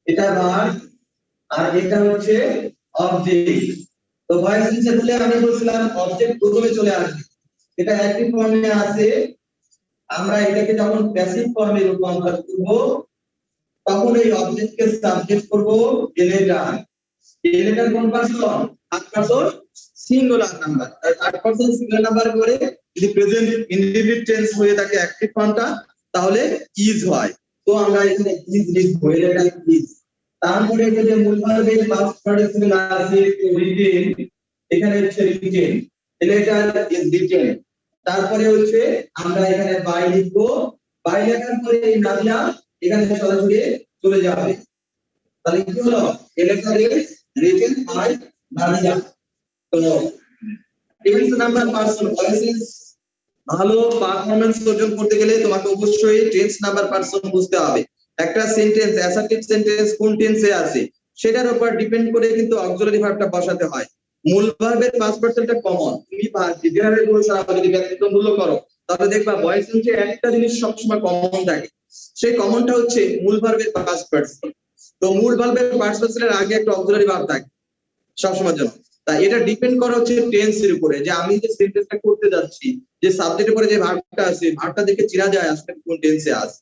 A: এটা ভার্ব, আর এটা হচ্ছে অবজেক্ট। তো ভয়েস নিচে দিলে আমি বলছিলাম অবজেক্ট প্রথমে চলে আসবে, এটা অ্যাক্টিভ ফর্মে আছে। আমরা এটাকে যখন প্যাসিভ ফর্মে রূপান্তর করব তখন এই অবজেক্টকে সাবজেক্ট করব এলেটার। এলেটার কোন person? Third person singular number. Third person singular number করে যদি প্রেজেন্ট ইনডিফিনিট টেন্স হয়ে থাকে অ্যাক্টিভ ফর্মটা, তাহলে ইজ হয়। তো আমরা এখানে ইজ লিখবো, এলেটার ইজ। তারপরে যে মূল ভার্বের পাস্ট পার্টিসিপল আছে রিটেন, এখানে হচ্ছে রিটেন, এলেটার ইজ রিটেন। তারপরে হচ্ছে আমরা এখানে বাই লিখবো, বাই লেখার পরে এই নাদিয়া এখানে সরাসরি চলে যাবে। তাহলে কি হলো? এলেটার ইজ রিটেন বাই নাদিয়া। তো টেন্স নাম্বার পারসন ভয়েসেস ভালো পারফরম্যান্স অর্জন করতে গেলে তোমাকে অবশ্যই টেন্স নাম্বার পারসন বুঝতে হবে। একটা সেন্টেন্স অ্যাসার্টিভ সেন্টেন্স কোন টেন্সে আছে সেটার উপর ডিপেন্ড করে কিন্তু অক্সিলারি ভার্বটা বসাতে হয়। মূল ভার্বের পাস্ট পার্সনটা কমন, তুমি জেনারেল রুল ছাড়া যদি ব্যতিক্রম মূল্য করো তাহলে দেখবা ভয়েস সেন্সে একটা জিনিস সবসময় কমন থাকে, সেই কমনটা হচ্ছে মূল ভার্বের পাস্ট পার্সন। তো মূল ভার্বের পাস্ট পার্সনের আগে একটা অক্সিলারি ভার্ব থাকে সবসময়ের জন্য। তা এটা ডিপেন্ড করা হচ্ছে টেন্সের উপরে, যে আমি যে সেন্টেন্সটা করতে যাচ্ছি, যে সাবজেক্টের পরে যে ভার্বটা আছে ভার্বটা দেখে চেনা যায় আসলে কোন টেন্সে আছে।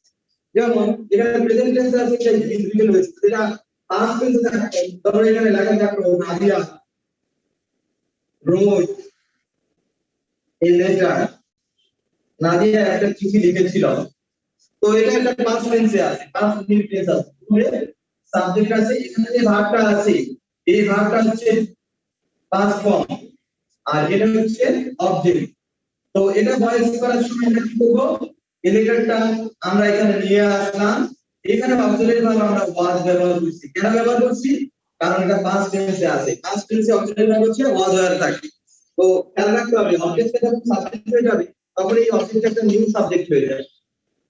A: যেমন এখানে প্রেজেন্ট টেন্সে আছে সেই ইনডিফিনিট হয়েছে, এটা পাস্ট টেন্সে থাকে। ধরো এখানে লেখা থাকলো নাদিয়া রোজ এ লেটার, নাদিয়া একটা চিঠি লিখেছিল। তো এটা একটা পাস্ট টেন্সে আছে, পাস্ট ইনডিফিনিট টেন্স আছে, সাবজেক্ট আছে, এখানে যে ভার্বটা আছে এই ভার্বটা হচ্ছে পাস্ট ফর্ম, আর এটা হচ্ছে অবজেক্ট। তো এটা ভয়েস করার সময় আমরা কি করব? এলিমেন্টটা আমরা এখানে নিয়ে আসলাম, এখানে অক্সিলারি ভার্ব আমরা ওয়াজ ব্যবহার করছি। কেন ব্যবহার করছি? কারণ এটা পাস্ট টেন্সে আছে, পাস্ট টেন্সে অক্সিলারি ভার্ব হচ্ছে ওয়াজ ওয়্যার থাকে। তো খেয়াল রাখতে হবে অবজেক্টটা যখন সাবজেক্ট হয়ে যাবে তখন এই অবজেক্ট একটা নিউ সাবজেক্ট হয়ে যাবে।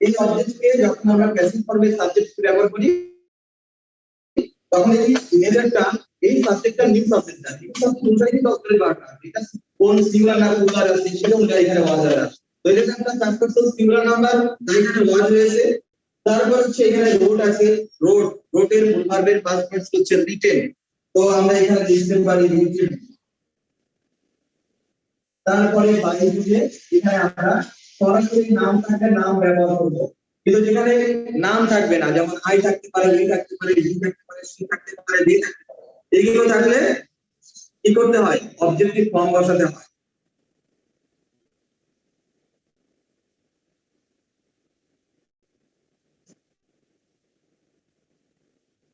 A: এই অবজেক্টকে যখন আমরা প্যাসিভ ফর্মে সাবজেক্ট ব্যবহার করি তখন এই ইমেজটা এই সাবজেক্টটা নিউ সাবজেক্টটা নিউ সাবজেক্ট অনুযায়ী কিন্তু অক্সিলারি ভার্ব আছে, এটা কোন সিঙ্গুলার না প্লুরাল আছে সেটা অনুযায়ী এখানে ওয়াজ ওয়্যার আছে। তো এটা একটা ট্রান্সফারসাল সিঙ্গুলার নাম্বার, এখানে ওয়াজ হয়েছে। তারপর হচ্ছে এখানে রোড আছে, রোডের মূল ভার্বের পাস্ট পার্টস হচ্ছে রিটেন। তো আমরা এখানে লিখতে পারি রিটেন। তারপরে বাই দিয়ে এখানে আমরা সরাসরি নাম থাকে নাম ব্যবহার করব, কিন্তু যেখানে নাম থাকবে না, যেমন আই থাকতে পারে, বি থাকতে পারে, ডি থাকতে পারে, সি থাকতে পারে, ডি থাকতে পারে, এগুলো থাকলে কি করতে হয়? অবজেক্টিভ ফর্ম বসাতে হয়।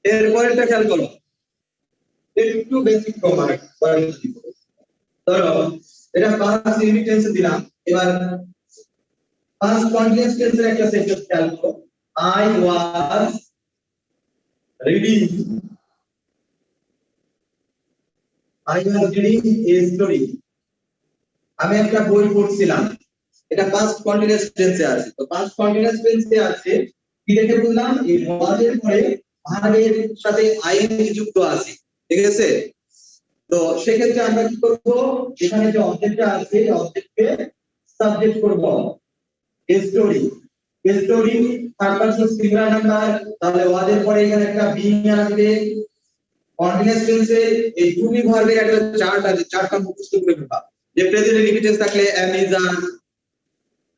A: এরপরেরটা খেয়াল করো, একটু বেসিক কমার্ট ধরো এটা পাস্ট ইউনিট টেন্সে দিলাম। এবার পাস্ট কন্টিনিউয়াস টেন্সের একটা সেন্টেন্স খেয়াল করো, I was reading a story. আমি একটা বই পড়ছিলাম, এটা পাস্ট কন্টিনিউয়াস টেন্সে আছে। তো পাস্ট কন্টিনিউয়াস টেন্সে আছে কি দেখে বললাম, এই ওয়াজ এর পরে ভার্বের সাথে আইএনজি যুক্ত আছে, ঠিক আছে? তো সেক্ষেত্রে আমরা কি করব, এখানে যে অবজেক্টটা আছে এই অবজেক্টকে সাবজেক্ট করব story. Story third person singular number, তাহলে ওয়াজের পরে এখানে একটা বিং আসবে। কন্টিনিউয়াস টেন্সে এই টু বি ভার্বের একটা চার্ট আছে, চার্টটা মুখস্থ করে ফেলবা। যে প্রেজেন্ট ইনডিকেটর থাকলে am is are,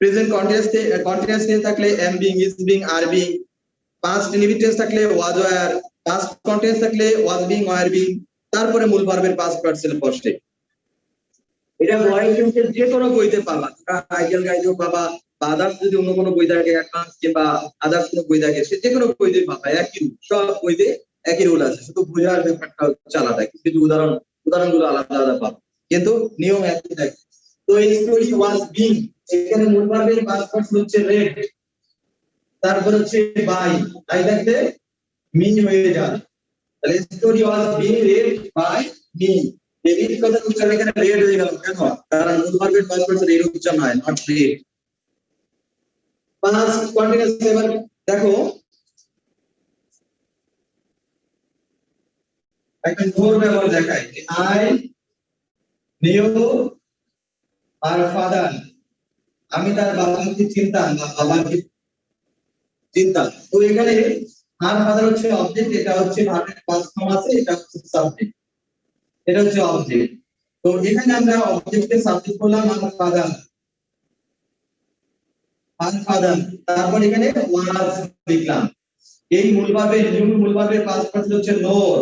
A: present continuous tense থাকলে am being, is being, are being, past indicator থাকলে ওয়াজ ওয়্যার, পাস্ট কন্টিনিউয়াস থাকলে ওয়াজ বিং, ওয়্যার বিং, তারপরে মূল ভার্বের পাস্ট পার্টিসিপল বসে। এটা ভয়েস টেন্সের যে কোনো বইতে পাবা, আইডিয়াল গাইডেও পাবা, বা আদার্স যদি অন্য কোনো বই থাকে, অ্যাডভান্স কিংবা আদার্স কোনো বই থাকে, সে যে কোনো বইতে পাবা, একই রুল, সব বইতে একই রুল আছে, শুধু বোঝার ব্যাপারটা হচ্ছে আলাদা, কিছু উদাহরণগুলো আলাদা আলাদা পাবা, কিন্তু নিয়ম একই থাকে। তো এই স্টোরি ওয়াজ বিং, এখানে মূল ভার্বের পাস্ট পার্টিসিপল হচ্ছে রেড, তারপর হচ্ছে বাই, আই থাকতে মি হয়ে যায়, তাহলে story was being read by me. এই কথা উচ্চারণ এখানে রেড হয়ে গেল কেন? কারণ মূল ভার্বের পাস্ট পার্টিসিপল এর উচ্চারণ হয়, নট রেড। পাস্ট কন্টিনিউয়াস এবার দেখো একটা নোর ব্যবহার দেখায়, আই নিউ আর ফাদার, আমি তার বাবাকে চিনতাম বা বাবাকে চিন্তাম। তো এখানে আর ফাদার হচ্ছে অবজেক্ট, এটা হচ্ছে ভার্বের পাস্ট ফর্ম আছে, এটা হচ্ছে সাবজেক্ট, এটা হচ্ছে অবজেক্ট। তো এখানে আমরা অবজেক্টকে সাবজেক্ট করলাম আর ফাদার, তারপর এখানে ওয়াজ লিখলাম। এই মূল ভার্বের পাস্ট পার্টিসিপল হচ্ছে নোর,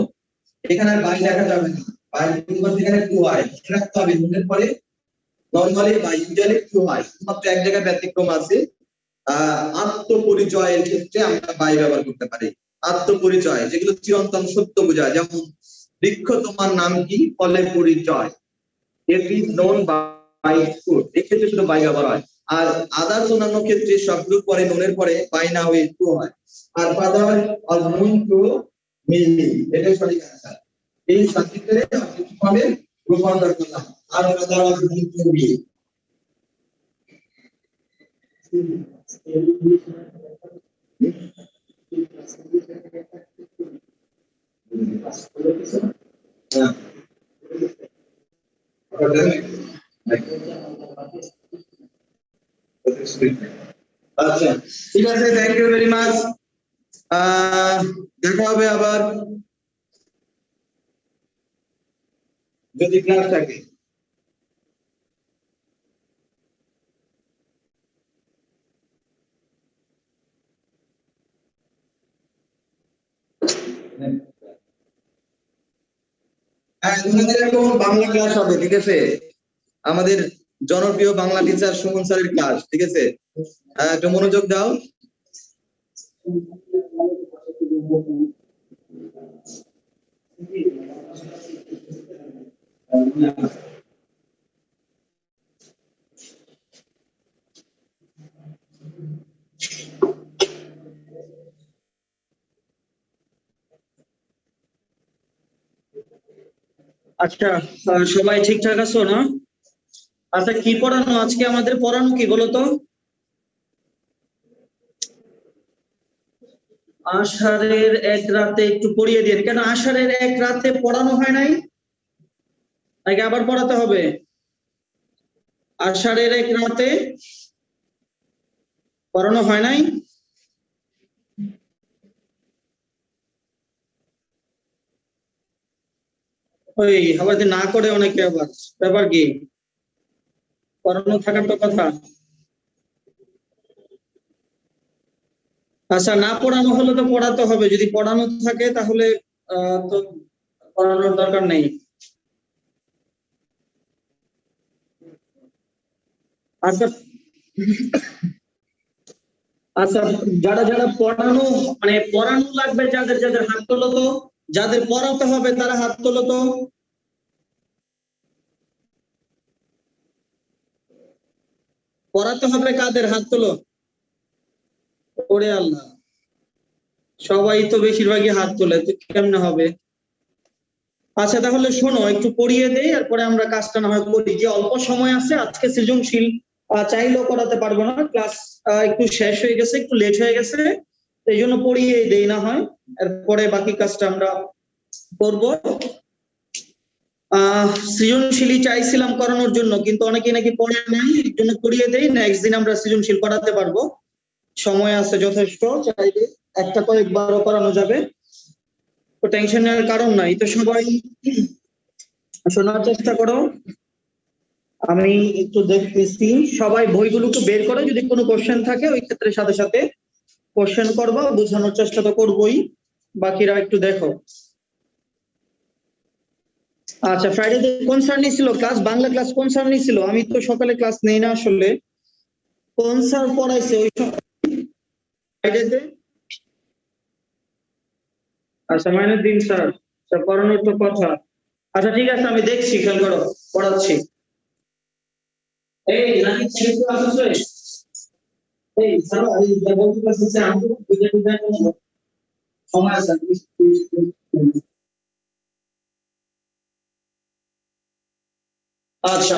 A: এখানে আর বাই লেখা যাবে না, বাই পরিবর্তে এখানে টু হয়, মনে রাখতে হবে নোরের পরে নরমালি বা ইউজুয়ালি টু হয়, শুধুমাত্র এক জায়গায় ব্যতিক্রম আছে। আত্মপরিচয়ের ক্ষেত্রে আমরা বাই ব্যবহার করতে পারি। আত্মপরিচয় যেগুলো চিরন্তন সত্য বোঝায়, যেমন বৃক্ষ তোমার নাম কি, ফলে পরিচয়, it is known by food, এক্ষেত্রে শুধু বাই ব্যবহার হয়। আর আদার্স অন্যান্য ক্ষেত্রে সবগুলোর পরে নোনের পরে বাই না হয়ে টু হয়। আর father or known to me, এটাই সঠিক আনসার। এই সাবজেক্টে অবজেক্টিভ ফর্মে রূপান্তর করলাম, আর father or known to me. আচ্ছা ঠিক আছে, থ্যাংক ইউ ভেরি মাচ। দেখা হবে আবার যদি ক্লাস থাকে। হ্যাঁ, তোমাদের এখন বাংলা ক্লাস হবে, ঠিক আছে? আমাদের জনপ্রিয় বাংলা টিচার সুমন স্যারের ক্লাস, ঠিক আছে? একটু মনোযোগ দাও।
E: আচ্ছা, সবাই ঠিকঠাক আছো না? আচ্ছা, কি পড়ানো আজকে? আমাদের পড়ানো কি বলো তো? আষাঢ়ের এক রাতে একটু পড়িয়ে দিন। কেন আষাঢ়ের এক রাতে পড়ানো হয় নাই, নাকি আবার পড়াতে হবে? আষাঢ়ের এক রাতে পড়ানো হয় নাই? ওই আবার যে না করে অনেকে, আবার ব্যাপার কি? পড়ানো থাকার তো কথা। আচ্ছা, না পড়ানো হলে তো পড়াতে হবে, যদি পড়ানো থাকে তাহলে তো পড়ানোর দরকার নেই। আচ্ছা আচ্ছা, যারা যারা পড়ানো মানে পড়ানো লাগবে, যাদের যাদের হাত তোলো তো, যাদের পড়াতে হবে তারা হাত তোলো তো। পড়াতে হবে কাদের, হাত তোলো। ওরে আল্লাহ, সবাই তো বেশিরভাগই হাত তোলে, তো কেমনে হবে? আচ্ছা তাহলে শোনো, একটু পড়িয়ে দেই, এরপরে আমরা কাজটা না হয় করি। যে অল্প সময় আছে, আজকে সৃজনশীল চাইলেও করাতে পারবো না, ক্লাস একটু শেষ হয়ে গেছে, একটু লেট হয়ে গেছে, এই জন্য পড়িয়ে দেই না হয়, এরপরে বাকি কাজটা আমরা করবো। সৃজনশীলই চাইছিলাম করানোর জন্য, কিন্তু অনেকেই নাকি পড়ে নাই, এর জন্য পড়িয়ে দেই, নেক্সট দিন আমরা সৃজনশীল করাতে পারবো, সময় আছে যথেষ্ট, চাইলে একটা কয়েকবারও করানো যাবে, তো টেনশন নেওয়ার কারণ নাই। তো সবাই শোনার চেষ্টা করো, আমি একটু দেখতেছি, সবাই বইগুলো একটু বের করো, যদি কোনো কোশ্চেন থাকে ওই ক্ষেত্রে সাথে সাথে কোশ্চেন করবো, বোঝানোর চেষ্টা তো করবোই, বাকিরা একটু দেখো। আচ্ছা, ফ্রাইডে কোন স্যার নিয়েছিল ক্লাস, বাংলা ক্লাস কোন স্যার নিয়েছিল? আমি তো সকালে ক্লাস নেই না আসলে, কোন স্যার পড়াইছে ওই ফ্রাইডেতে? আচ্ছা, মাইনুদ্দিন স্যার, স্যার পড়ানোর তো কথা। আচ্ছা ঠিক আছে, আমি দেখছি, খেয়াল করো, পড়াচ্ছি। এই নাকি ছেলে আসছে, এই স্যার এই বলতে পারছে আমি সময় আছে। আচ্ছা,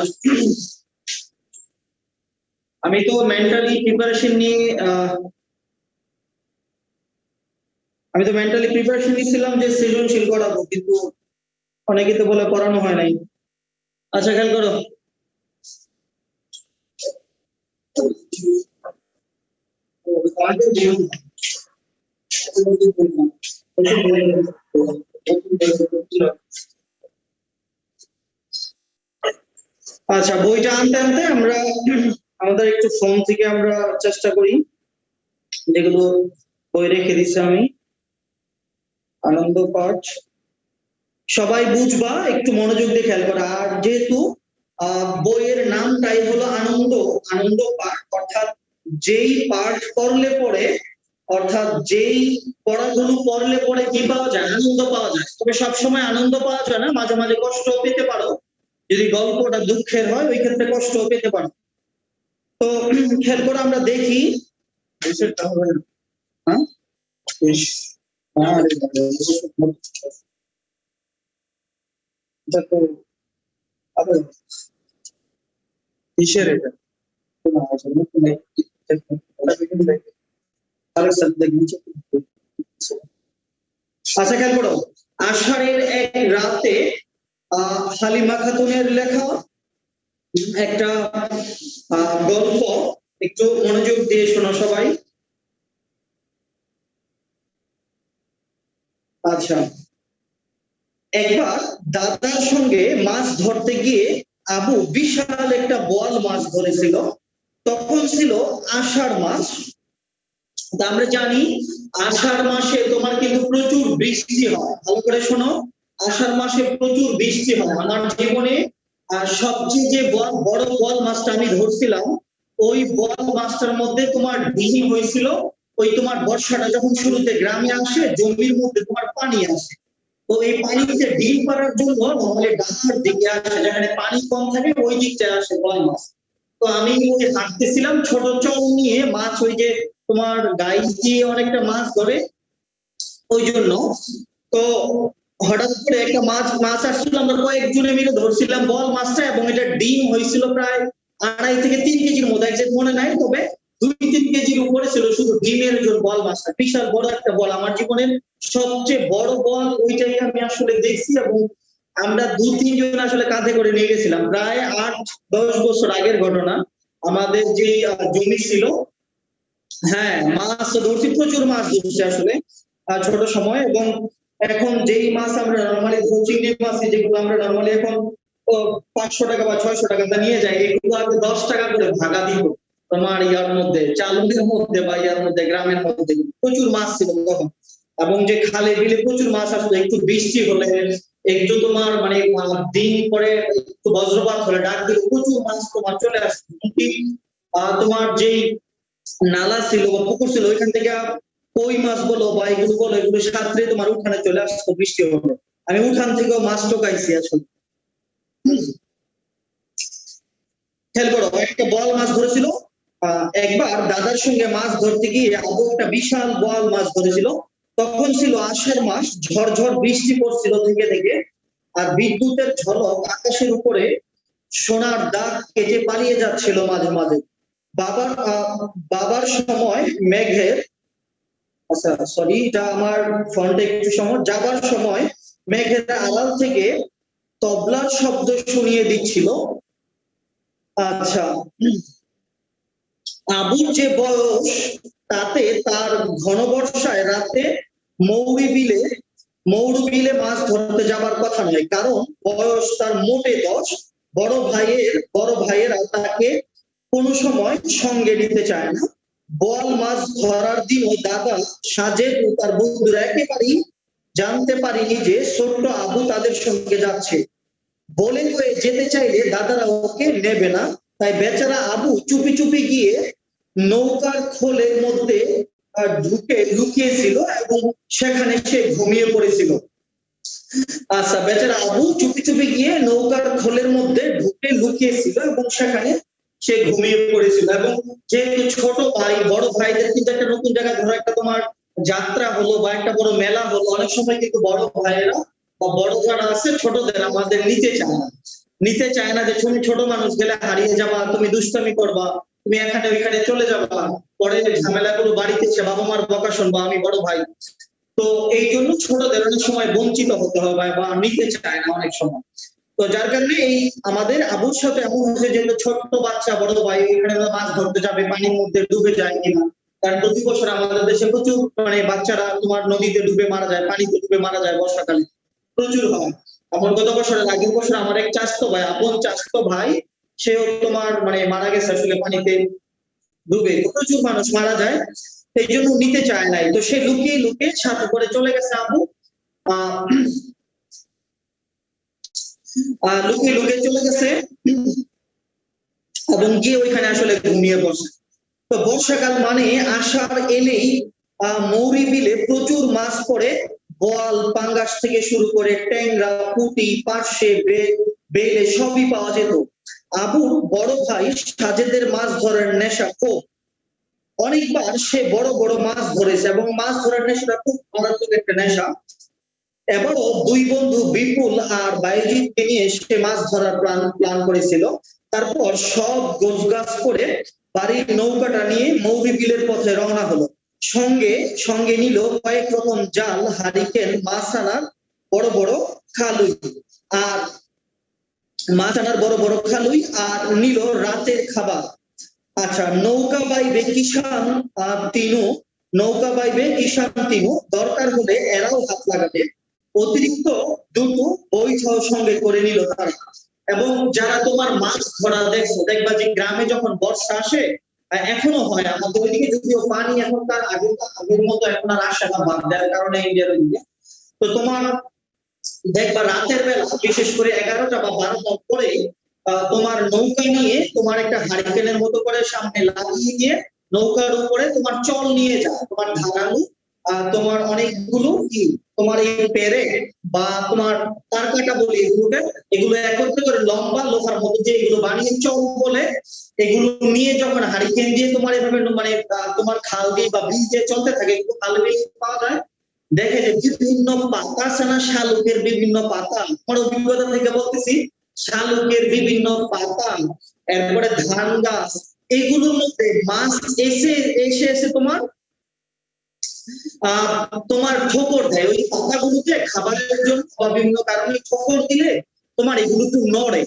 E: আমি তো মেন্টালি প্রিপারেশন নিয়ে নিয়েছিলাম যে সৃজনশীল করাবো, কিন্তু অনেকে তো বলে পড়ানো হয় নাই। আচ্ছা খেয়াল করো, আচ্ছা বইটা আনতে আনতে আমরা আমাদের একটু ফোন থেকে আমরা চেষ্টা করি, যেগুলো বই রেখে দিচ্ছি আমি। আনন্দ পাঠ সবাই বুঝবা, একটু মনোযোগ দিয়ে খেয়াল করা। আর যেহেতু বইয়ের নামটাই হলো আনন্দ পাঠ, অর্থাৎ যেই পাঠ করলে পরে, অর্থাৎ যেই পড়াগুলো পড়লে পরে কি পাওয়া যায়, আনন্দ পাওয়া যায়। তবে সবসময় আনন্দ পাওয়া যায় না, মাঝে মাঝে কষ্ট পেতে পারো, যদি গল্পটা দুঃখের হয় ওই ক্ষেত্রে কষ্ট পেতে পারো। তো খেয়াল করে আমরা দেখি, হ্যাঁ এটা তো কিসের এটা? আচ্ছা খেয়াল করো, আষাঢ়ের এক রাতে হালিমা খাতুনের লেখা একটা গল্প, একটু মনোযোগ দিয়ে শোনো সবাই। আচ্ছা, একবার দাদার সঙ্গে মাছ ধরতে গিয়ে আবু বিশাল একটা বোয়াল মাছ ধরেছিল। তখন ছিল আষাঢ় মাস। আমরা জানি আষাঢ় মাসে তোমার কিন্তু প্রচুর বৃষ্টি হয়, ভালো করে শোনো, আষাঢ় মাসে প্রচুর বৃষ্টি হয়। আমার জীবনে সবচেয়ে যে বড় বোয়াল মাছটা আমি ধরছিলাম, ওই বোয়াল মাছটার মধ্যে তোমার ডিম হয়েছিল। ওই তোমার বর্ষাটা যখন শুরুতে গ্রামে আসে, জমির মধ্যে তোমার পানি আসে, তো এই পানিতে ডিম পাড়ার জন্য নর্মালি ডাঙার দিকে আসে, যেখানে পানি কম থাকে ওই দিকটা আসে বোয়াল মাছ। তো আমি ওই হাঁটতেছিলাম ছোট চল নিয়ে, মাছ ওই যে তোমার গাইস দিয়ে অনেকটা মাছ ধরে ওই জন্য। তো হঠাৎ করে একটা মাছ আসছিল, আমরা কয়েকজনে মিলে ধরছিলাম বল মাছটা, এবং এটা ডিম হয়েছিল প্রায় 2.5 থেকে 3 কেজির মতো, একজ্যাক্ট মনে নাই, তবে 2-3 কেজির উপরে ছিল শুধু ডিমের জন্য বল মাছটা। বিশাল বড় একটা বল, আমার জীবনের সবচেয়ে বড় বল ওইটাই আমি আসলে দেখছি, এবং আমরা 2-3 জন আসলে কাঁধে করে নিয়ে গেছিলাম। প্রায় 8-10 বছর আগের ঘটনা। আমাদের যে জমি ছিল, হ্যাঁ মাছ ধরছি, প্রচুর মাছ ধরছি আসলে ছোট সময়। এবং এখন যেই মাছ আমরা নর্মালি চিংড়ি মাছ যেগুলো আমরা নর্মালি এখন 500 টাকা বা 600 টাকা নিয়ে যাই, এগুলো আগে 10 টাকা করে ভাগা দিত। তোমার ইয়ার মধ্যে চালুনের মধ্যে বা ইয়ার মধ্যে গ্রামের মধ্যে প্রচুর মাছ ছিল তখন। এবং যে খালে বিলে প্রচুর মাছ আসতো, একটু বৃষ্টি হলে একটু তোমার মানে দিন পরে একটু বজ্রপাত হলে ডাক দিলে প্রচুর মাছ তোমার চলে আসতো। তোমার যেই নালা ছিল বা পুকুর ছিল ওইখান থেকে কই মাছ বলো বা এগুলো বলো, এগুলো সাঁতরে তোমার উঠানে চলে আসতো বৃষ্টি হলে। আমি উঠান থেকেও মাছ টোকাইছি আসলে। খেয়াল করো, একটা বোয়াল মাছ ধরেছিল। একবার দাদার সঙ্গে মাছ ধরতে গিয়ে আবু একটা বিশাল বোয়াল মাছ ধরেছিল। তখন ছিল আষাঢ় মাস, ঝড় বৃষ্টি পড়ছিল থেকে থেকে, আর বিদ্যুতের ঝলক আকাশের উপরে সোনার দাগ কেটে পালিয়ে যাচ্ছিল মাঝে মাঝে। বাবার সময় মেঘের, আচ্ছা সরি এটা আমার ফন্টে একটু সময়, যাবার সময় মেঘের আড়াল থেকে তবলার শব্দ শুনিয়ে দিচ্ছিল। আচ্ছা, আবুর যে বয়স তাতে তার ঘন বর্ষায় রাতে মৌরি বিলে মাছ ধরতে যাবার কথা নয়, কারণ বয়স তার মোটে 10। বড় ভাইয়েরা তাকে কোনো সময় সঙ্গে নিতে চায় না। বোয়াল মাছ ধরার দিনও দাদা সাজেদ ও তার বন্ধুরা একেবারেই জানতে পারেনি যে ছোট্ট আবু তাদের সঙ্গে যাচ্ছে। বলে হয়ে যেতে চাইলে দাদারা ওকে নেবে না, তাই বেচারা আবু চুপি চুপি গিয়ে নৌকার খোলের মধ্যে ঢুকে লুকিয়েছিল এবং সেখানে সে ঘুমিয়ে পড়েছিল। আচ্ছা, বেচারা আবু চুপি চুপি গিয়ে নৌকার খোলের মধ্যে ঢুকে লুকিয়েছিল এবং সেখানে সে ঘুমিয়ে পড়েছিল। এবং যেহেতু ছোট ভাই বড় ভাইদের কিন্তু একটা নতুন জায়গায় ধরো একটা তোমার যাত্রা হলো বা একটা বড় মেলা হলো, অনেক সময় কিন্তু বড় ভাইয়েরা বা বড় যারা আছে ছোটদের আমাদের নিতে চায় না যে তুমি ছোট মানুষ গেলে হারিয়ে যাবা, তুমি দুষ্টামি করবা, তুমি এখানে ওইখানে চলে যাবা, পরে ঝামেলাগুলো বাড়িতে এসে বাবা মার বকা শুনবা, আমি বড় ভাই। তো এই জন্য ছোটদের অনেক সময় বঞ্চিত হতে হয় বা নিতে চায় না অনেক সময়। তো যার কারণে এই আমাদের আবুর সাথে এমন হয়েছে যে ছোট্ট বাচ্চা বড় ভাই এখানে মাছ ধরতে যাবে, পানির মধ্যে ডুবে যায় কিনা। কারণ প্রতি বছর আমাদের দেশে প্রচুর মানে বাচ্চারা তোমার নদীতে ডুবে মারা যায়, পানিতে ডুবে মারা যায় বর্ষাকালে প্রচুর হয়। আমার গত বছরের আগের বছর আমার এক চাচাতো ভাই, আপন চাচাতো ভাই, সেও তোমার মানে মারা গেছে আসলে পানিতে ডুবে। প্রচুর মানুষ মারা যায়, এই জন্য নিতে চায় নাই। তো সে লুকিয়ে লুকিয়ে সাথে করে চলে গেছে আবু, লুকিয়ে চলে গেছে এবং গিয়ে ওইখানে আসলে ঘুমিয়ে পড়ছে। তো বর্ষাকাল মানে আষাঢ় এলেই মৌরি বিলে প্রচুর মাছ পড়ে। বোয়াল পাঙ্গাস থেকে শুরু করে ট্যাংরা, পুঁটি, পার্শে, বেলে সবই পাওয়া যেত। আবুর বড় ভাই সাজেদের মাছ ধরার নেশা খুব। অনেকবার সে বড় বড় মাছ ধরেছে এবং মাছ ধরার নেশাটা খুব মারাত্মক একটা নেশা। এবারও দুই বন্ধু বিপুল আর বাইজিৎকে নিয়ে সে মাছ ধরার প্ল্যান করেছিল। তারপর সব গোছগাছ করে বাড়ির নৌকাটা নিয়ে মৌরি বিলের পথে রওনা হলো। সঙ্গে নিল কয়েক রকম জাল, হারিকেন, মাছ আনার বড় বড় খালুই আর নিল রাতের খাবার। আচ্ছা, নৌকা বাইবে কিষান তিনু, দরকার হলে এরাও হাত লাগাবে। অতিরিক্ত দুটো বৈঠাও সঙ্গে করে নিল তারা। এবং যারা তোমার মাছ ধরা দেখবা যে গ্রামে যখন বর্ষা আসে, এখনো হয় আমাদের ওইদিকে, যদিও পানি এখন তার আগের মতো এখন আর আসে না বাদ দেওয়ার কারণে ইন্ডিয়ার ওইদিকে। তো তোমার দেখবা রাতের বেলা বিশেষ করে 11টা বা 12টার পরে তোমার নৌকা নিয়ে তোমার একটা হারিকেনের মতো করে সামনে লাগিয়ে দিয়ে নৌকার উপরে তোমার চল নিয়ে যায়, তোমার ধারালো তোমার অনেকগুলো কি তোমার এই পেরে বা তোমার তার কাটা বলি এগুলো একত্রে করে লম্বা লোহার মতো যে এগুলো বানিয়ে চল বলে, এগুলো নিয়ে যখন হারিকেন দিয়ে তোমার এভাবে মানে তোমার খাল দিয়ে বা বীজ দিয়ে চলতে থাকে, একটু খাল বিল পাওয়া যায়, দেখে যে বিভিন্ন পাতা আছে না, শালুকের বিভিন্ন পাতা, আমার অভিজ্ঞতা থেকে বলতেছি, শালুকের বিভিন্ন পাতা, এরপরে ধান গাছ, এগুলোর মধ্যে মাছ এসে তোমার ঠোকর দেয়। ওই পাতাগুলোতে খাবারের জন্য বা বিভিন্ন কারণে ঠোকর দিলে তোমার এগুলো একটু নড়ে।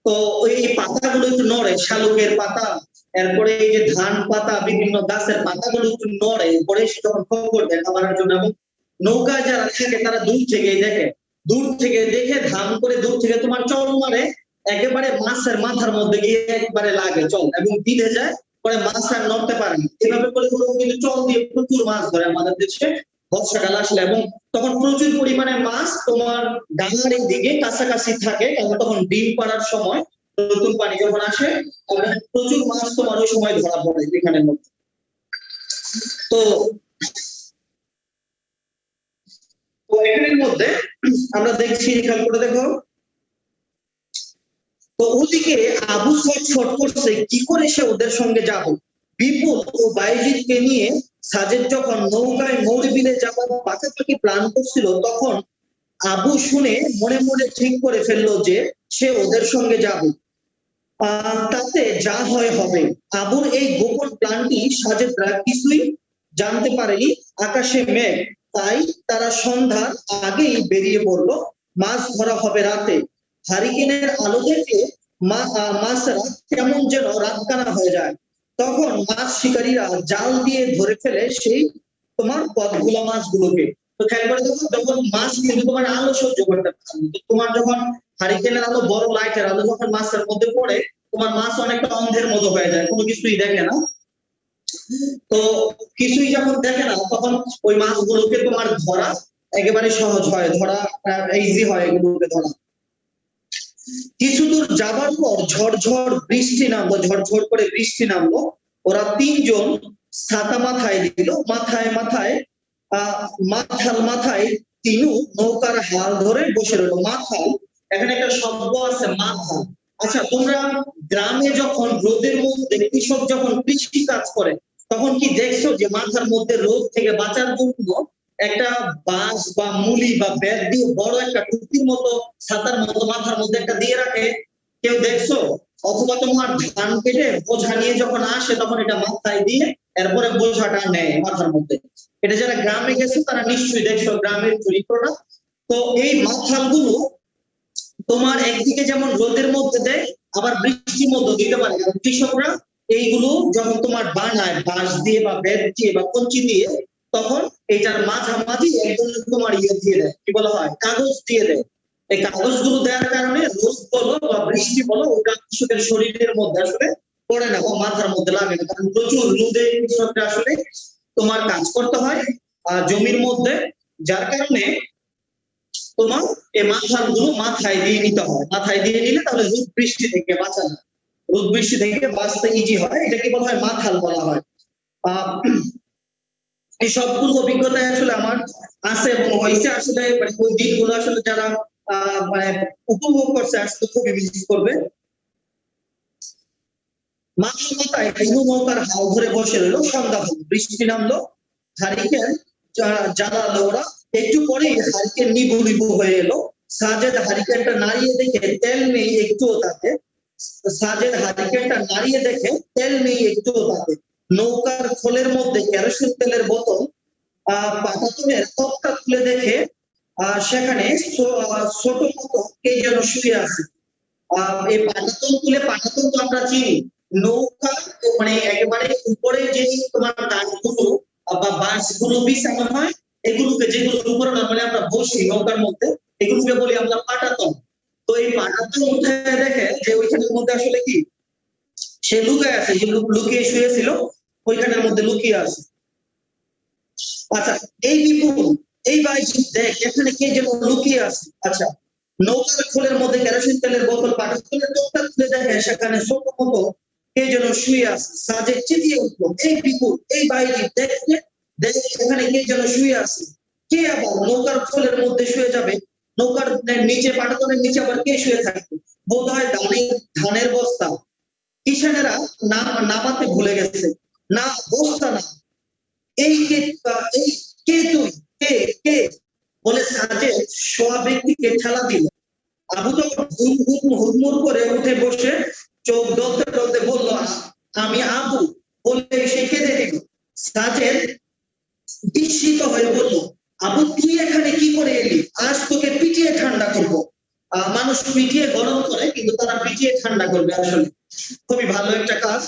E: তো ওই পাতাগুলো একটু নড়ে, শালুকের পাতা, এরপরে এই যে ধান পাতা, বিভিন্ন গাছের পাতাগুলো একটু নড়ে, পরে যখন ঠোকর দেয় খাবারের জন্য। এবং নৌকায় যারা থাকে তারা দূর থেকে দেখে ধাম করে দূর থেকে তোমার চল মারে, একেবারে মাছের মাথার মধ্যে গিয়ে একবারে লাগে চল এবং দিলে যায় পরে মাছ আর নড়তে পারে না। এভাবে করে ওরা কিন্তু চল দিয়ে প্রচুর মাছ ধরে আমাদের দেশে বর্ষাকাল আসলে, এবং তখন প্রচুর পরিমাণে মাছ তোমার ডাঙার এই দিকে কাছাকাছি থাকে, কারণ তখন ডিম পাড়ার সময় নতুন পানি যখন আসে তখন প্রচুর মাছ তোমার ওই সময় ধরা পড়ে এখানের মধ্যে। তো তো এখানের মধ্যে আমরা দেখছি, খেয়াল করে দেখো, তো ওদিকে আবু ছটফট করছে কি করে সে ওদের সঙ্গে যাবে। বিপুল ও বাইজিদকে নিয়ে সাজেদ যখন নৌকায় মৌরি বিলে যাবার পাকাপাকি প্ল্যান করছিল, তখন আবু শুনে মনে মনে ঠিক করে ফেললো যে সে ওদের সঙ্গে যাবে। তাতে যা হয় হবে। আবুর এই গোপন প্ল্যানটি সাজেদরা কিছুই জানতে পারেনি। আকাশে মেঘ, তাই তারা সন্ধ্যার আগেই বেরিয়ে পড়লো। মাছ ধরা হবে রাতে। হারিকেনের আলো দেখে মাছরা কেমন যেন রাতকানা হয়ে যায়। তখন মাছ শিকারীরা জাল দিয়ে ধরে ফেলে সেই তোমার পথগুলা মাছগুলোকে। তো খেয়াল করে দেখো, যখন মাছ কিন্তু তোমার আলো সহ্য করতে পারে না, তোমার যখন হারিকেনের আলো, বড় লাইটের আলো যখন মাছের মধ্যে পড়ে, তোমার মাছ অনেকটা অন্ধের মতো হয়ে যায়, কোনো কিছুই দেখে না। তো কিছুই যখন দেখে না, তখন ওই মাছগুলোকে তোমার ধরা একেবারে সহজ হয়, ধরা ইজি হয় এগুলোকে ধরা। কিছু দূর যাবার পর ঝড় বৃষ্টি নামলো, ঝড় করে বৃষ্টি নামলো। ওরা তিনজন ছাতা মাথায় দিল, মাথায় মাথায় তিনু নৌকার হাল ধরে বসে রইল। মাথাল, এখানে একটা শব্দ আছে মাথাল। আচ্ছা, তোমরা গ্রামে যখন রোদের মধ্যে কৃষক যখন কৃষি কাজ করে, তখন কি দেখছো যে মাথার মধ্যে রোদ থেকে বাঁচার জন্য একটা বাঁশ বা মুলি বা ব্যাগ দিয়ে বড় একটা টুপির মতো, ছাতার মতো মাথার মধ্যে একটা দিয়ে রাখে? কেউ দেখছো? অথবা তোমার ধান কেটে বোঝা নিয়ে যখন আসে, তখন এটা মাথায় দিয়ে এরপরে বোঝাটা নেয় মাথার মধ্যে। এটা যারা গ্রামে গেছে তারা নিশ্চয়ই দেখছো গ্রামের চরিত্রটা। তো এই মাথালগুলো তোমার একদিকে যেমন রোদের মধ্যে দেয়, আবার বৃষ্টির মধ্যে দিতে পারে। কৃষকরা এইগুলো যখন তোমার বানায় বাঁশ দিয়ে বা বেত দিয়ে বা কঞ্চি দিয়ে, তখন এটার মাঝামাঝি একদম তোমার ইয়ে দিয়ে দেয়, কি বলা হয়, কাগজ দিয়ে দেয়। এই কাগজগুলো দেওয়ার কারণে রোদ বলো বা বৃষ্টি বলো, ওটা কৃষকের শরীরের মধ্যে আসলে পড়ে না বা মাথার মধ্যে লাগে না, কারণ প্রচুর রোদে কৃষকরা আসলে তোমার কাজ করতে হয় জমির মধ্যে, যার কারণে তোমার এই মাথালগুলো মাথায় দিয়ে নিতে হয়। মাথায় দিয়ে নিলে তাহলে রোদ বৃষ্টি থেকে বাঁচা যায়, রোদ বৃষ্টি থেকে বাঁচতে ইজি হয়, এটাকে বলা হয় মাথাল বলা হয়। এই সবগুলো অভিজ্ঞতা আসলে আমার আছে এবং হয়েছে আসলে, মানে ওই দিনগুলো আসলে যারা মানে উপভোগ করছে আসলে খুবই মিস করবে। মাথায় নৌকার হাল ধরে বসে রইলো। সন্ধ্যা হলো, বৃষ্টি নামলো, হারিকেন জ্বালালো ওরা। একটু পরেই হারিকেন নিবু হয়ে এলো। সাজেদ হারিকেনটা নাড়িয়ে দেখে তেল নেই একটুও তাতে। সাজেদ হারিকেনটা নাড়িয়ে দেখে তেল নেই একটুও তাতে। নৌকার খোলের মধ্যে কেরোসিন তেলের বোতল। পাটাতনের তক্তা তুলে দেখে সেখানে ছোট মতো কে যেন শুয়ে আছে। এই পাটাতন তুলে, পাটাতন তো আমরা চিনি, নৌকা মানে একেবারে উপরে যে তোমার কাঠগুলো বা বাঁশগুলো বিছানো হয়, এগুলোকে যেগুলো উপরে নরমালি আমরা বসি নৌকার মধ্যে, এগুলোকে বলি আমরা পাটাতন। তো এই পাটাতন উঠে দেখে যে ওইখানের মধ্যে আসলে কি সে লুকিয়ে আছে, যে লুকিয়ে শুয়েছিল ওইখানের মধ্যে লুকিয়ে আছে। আচ্ছা, এই বিপুল, এই বাইজিদ দেখ এখানে কে যেন লুকিয়ে আছে। আচ্ছা, নৌকার খোলের মধ্যে কেরোসিন তেলের বোতল, পাটাতনের তক্তা তুলে দেখে সেখানে ছোট মতো কে যেন শুয়ে আছে। সাজেদ চেঁচিয়ে উঠলো, এই বিপুল, এই বাইজিদ দেখতে দেখ এখানে কে যেন শুয়ে আছে। কে আবার নৌকার খোলের মধ্যে শুয়ে যাবে? নৌকার নিচে, পাটাতনের নিচে আবার কে শুয়ে থাকবে? বোধ হয় ধানের বস্তা। কিষানেরা নামাতে ভুলে গেছে। না, বস্তা না, এই কে, এই কে তুই, কে কে বলে সাজেদ শোয়া ব্যক্তিকে ঠেলা দিল। আবু তখন হুড়মুড় করে উঠে বসে চোখ ডলতে ডলতে বলল, আমি আবু বলে সে কেঁদে দিল। সাজেদ বিস্মিত হয়ে বলল, আবু তুই এখানে কি করে এলি? আজ তোকে পিটিয়ে ঠান্ডা করবো। মানুষ পিটিয়ে গরম করে, কিন্তু তারা পিটিয়ে ঠান্ডা করবে, আসলে খুবই ভালো একটা কাজ।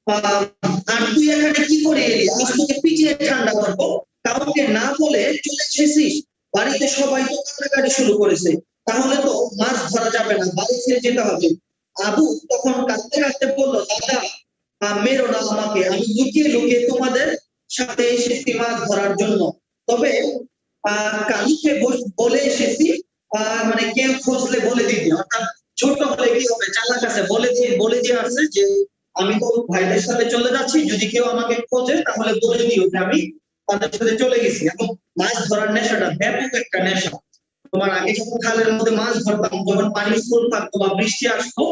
E: আর তুই এখানে কি করে এলি? আজ তোকে পিটিয়ে ঠান্ডা করবো। কাউকে না বলে চলে এসেছিস? বাড়িতে সবাই তো কান্নাকাটি শুরু করেছে, তাহলে তো মাছ ধরা যাবে না, বাড়ি ছেড়ে যেতে হবে। আবু তখন কাঁদতে কাঁদতে বললো, দাদা মেরো না আমাকে, আমি লুকিয়ে লুকিয়ে তোমাদের সাথে এসেছি মাছ ধরার জন্য। তবে কালুকে বলে এসেছি, মানে কেউ খুঁজলে বলে দিতে, অর্থাৎ ছোট হলে কি হবে, চালাক আছে, বলে দিয়ে আসছে যে আমি তো ভাইদের সাথে চলে যাচ্ছি, যদি কেউ আমাকে খোঁজে তাহলে বলে দিও যে আমি তাদের সাথে চলে গেছি। এবং মাছ ধরার নেশাটা ব্যাপক একটা নেশা। তোমার আগে যখন খালের মধ্যে মাছ ধরতাম, যখন পানি ফুল থাকতো বা বৃষ্টি আসতো,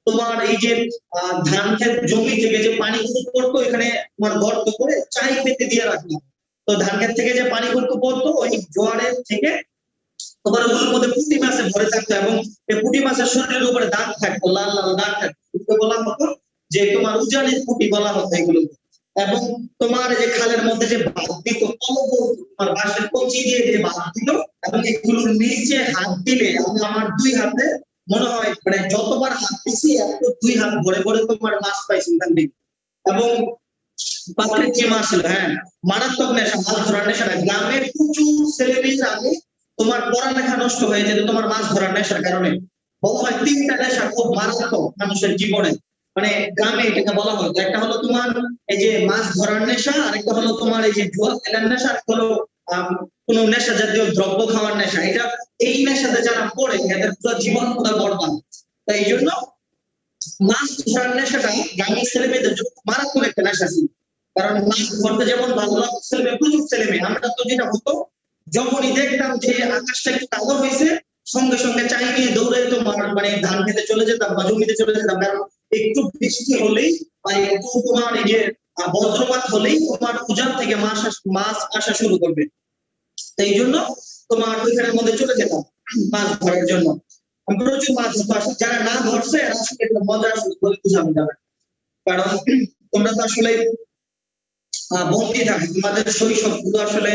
E: তোমার এই যে ধান ক্ষেত জমি থেকে যে পানি পড়তো, এখানে তোমার গর্ত করে চাই পেতে দিয়ে রাখলাম। তো ধান ক্ষেত থেকে যে পানি পড়তো, ওই জোয়ারের থেকে তোমার ওগুলোর মধ্যে পুঁটি মাছে ভরে থাকতো, এবং এই পুঁটি মাছের শরীরের উপরে দাগ থাকতো, লাল লাল দাগ থাকতো, বলা হতো যে তোমার উজানের পুঁটি বলা হতো এগুলো। এবং তোমার যে খালের মধ্যে যে বাঁধ দিত, তোমার বাঁশের কঞ্চি দিয়ে যে বাঁধ দিত, এবং এগুলোর নিচে হাত দিলে আমি আমার দুই হাতে মনে হয় মানে যতবার হাত দিছি এত দুই হাত ভরে ভরে তোমার মাছ পাইছি ওখান থেকে। এবং পাখির যে মাছ ছিল, হ্যাঁ মারাত্মক নেশা, মাছ ধরার নেশাটা গ্রামের প্রচুর ছেলেমেয়েরা আগে তোমার পড়ালেখা নষ্ট হয়ে যেত তোমার মাছ ধরার নেশার কারণে। বলা হয় তিনটা নেশা খুব মারাত্মক মানুষের জীবনে, মানে গ্রামে এটাকে বলা হয়। একটা হলো তোমার এই যে মাছ ধরার নেশা, আরেকটা হলো তোমার এই যে জুয়া খেলার নেশা, আরেকটা হলো কোন নেশা জাতীয় দ্রব্য খাওয়ার নেশা। এটা এই নেশাতে যারা পড়ে এদের পুরো জীবন পুরো বরবাদ। তাই এই জন্য মাছ ধরার নেশাটা গ্রামের ছেলে মেয়েদের জন্য মারাত্মক একটা নেশা ছিল। কারণ মাছ ধরতে যেমন ভালো লাগতো ছেলে মেয়ে, প্রচুর ছেলে মেয়ে, আমরা তো যেটা হতো যখনই দেখতাম যে আকাশটা একটু কালো হয়েছে, সঙ্গে সঙ্গে চাই নিয়ে দৌড়ে তোমার মানে ধান খেতে চলে যেতাম বা জমিতে চলে যেতাম। কারণ একটু বৃষ্টি হলেই বা একটু তোমার এই যে বজ্রপাত হলেই তোমার উজান থেকে মাছ আসা শুরু করবে। এই জন্য তোমার ওইখানের মধ্যে চলে যেতাম মাছ ধরার জন্য। প্রচুর মাছ ধরতে আসে, যারা না ধরছে এরা আসলে একটা মজা আসলে বলে বুঝানো যাবে। কারণ তোমরা তো আসলে বন্দি থাকে, তোমাদের শৈশব গুলো আসলে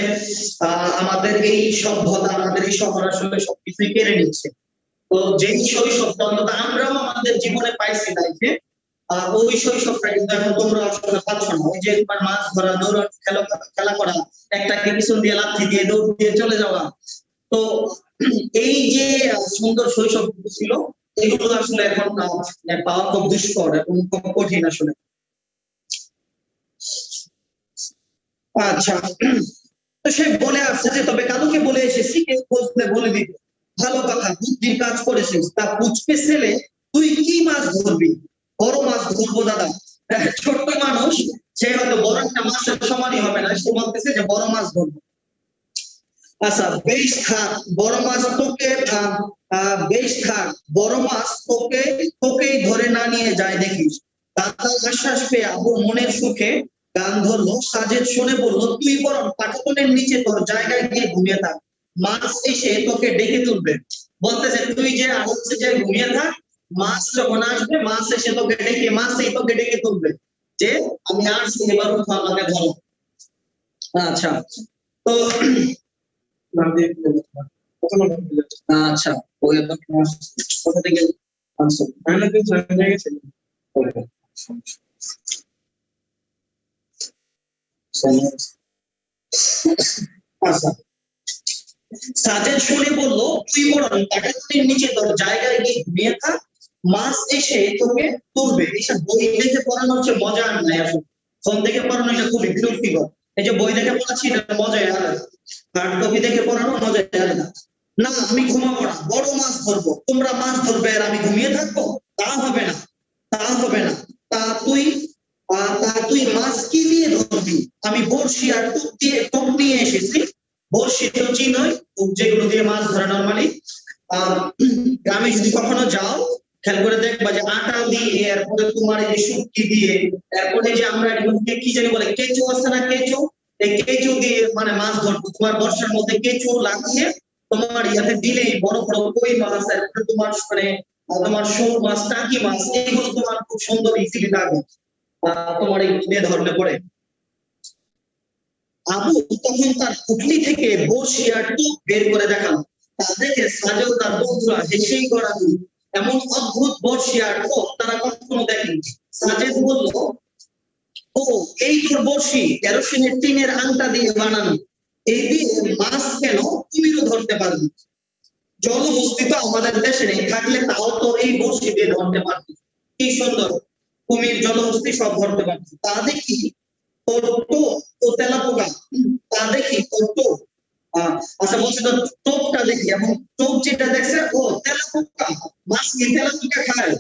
E: আমাদের এই সভ্যতা, আমাদের এই শহর আসলে সবকিছুই কেড়ে নিচ্ছে। তো যেই শৈশবটা অন্তত আমরাও আমাদের জীবনে পাইছি লাইফে, ওই শৈশবটা কিন্তু এখন তোমরা আসলে পাচ্ছ না। ওই যে তোমার মাছ ধরা, দৌড়ানো, খেলা করা, একটাকে পিছন দিয়ে লাথি দিয়ে দৌড় দিয়ে চলে যাওয়া, তো এই যে সুন্দর শৈশব ছিল এগুলো আসলে এখন পাওয়া খুব দুষ্কর এবং খুব কঠিন আসলে। আচ্ছা, তো সে বলে আসছে যে তবে কালুকে বলে এসেছি, কেউ খোঁজলে বলে দিবে। ভালো কথা, বুদ্ধির কাজ করেছিস। তা পুচকে ছেলে, তুই কি মাছ ধরবি? বড় মাছ ধরবো দাদা। ছোট্ট মানুষ, সে হয়তো বড় একটা মাছের সমানই হবে না, সে বলতেছে যে বড় মাছ ধরবো। আচ্ছা বেশ থাক, বড় মাছ তোকে বেশ থাক, বড় মাছ তোকেই ধরে না নিয়ে যায় দেখিস। দাদা আশ্বাস পেয়ে আবু মনের সুখে গান ধরলো। সাজেদ শুনে বললো, তুই বরং পাটাতনের নিচে তোর জায়গায় গিয়ে ঘুমিয়ে থাক, মাছ এসে তোকে ডেকে তুলবে। বলতেছে তুই যে হচ্ছে যে ঘুমিয়ে থাক, মাছ যখন আসবে মাছ এসে তোকে ডেকে তুলবে যে আমি আসছি, এবার উঠো আমাকে ধরো। আচ্ছা, তো আচ্ছা ওই কোথা থেকে আচ্ছা, সাজেদ শুনে বললো, তুই বরং পাটাতনের নিচে তোর জায়গায় গিয়ে ঘুমিয়ে থাক, মাছ এসে তোকে তুলবে। এইসব বই দেখে পড়ানো হচ্ছে মজা আর নাই আসলে, ফোন দেখে পড়ানো এটা খুবই বিরক্তিকর। এই যে বই দেখে পড়াচ্ছি এটা মজাই আলাদা, হার্ড কপি দেখে পড়ানো মজাই আলাদা। না আমি ঘুমাবো না, বড় মাছ ধরবো, তোমরা মাছ ধরবে আর আমি ঘুমিয়ে থাকবো, তা হবে না, তা হবে না। তা তুই মাছ কি দিয়ে ধরবি? আমি বড়শি আর টোপ নিয়ে এসেছি। বড়শি তো চিনোই, যেগুলো দিয়ে মাছ ধরে নরমালি। গ্রামে যদি কখনো যাও খেয়াল করে দেখবা যে আটা দিয়ে, এরপরে তোমার এই যে শুটকি দিয়ে, এরপরে যে আমরা কি জানি বলে কেঁচো আছে না, কেঁচো, এই কেঁচো দিয়ে মানে মাছ ধরবো। তোমার বর্ষার মধ্যে কেঁচো লাগিয়ে তোমার ইয়াতে দিলেই বড় বড় কই মাছ, এরপরে তোমার মানে তোমার শোল মাছ, টাকি মাছ, এইগুলো তোমার খুব সুন্দর ইজিলি লাগে তোমার এই দিয়ে ধরলে পরে। আবু তখন তার পুটলি থেকে বড়শি আর টোপ বের করে দেখালো। তা দেখে সাজেদ তার বন্ধুরা হেসেই গড়ালো, এমন অদ্ভুত বড়শি আর টোপ তারা কখনো দেখেনি। সাজেদ বলল, ও এই তোর বড়শি, কেরোসিনের টিনের আংটা দিয়ে বানানো, এই দিয়ে মাছ কেন, তুমিও ধরতে পারবি। জলহস্তি তো আমাদের দেশে নেই, থাকলে তাও তো এই বড়শি দিয়ে ধরতে পারতি। কি সুন্দর কুমির, জলহস্তি সব ধরতে পারতি। তা দেখি তোর তো ও তেলাপোকা, তা দেখি তোর তো আচ্ছা বলছি তো টোপটা দেখি, এবং টোপ যেটা দেখছে ও তেলাপোকা, মাছ কি তেলাপোকা খায়?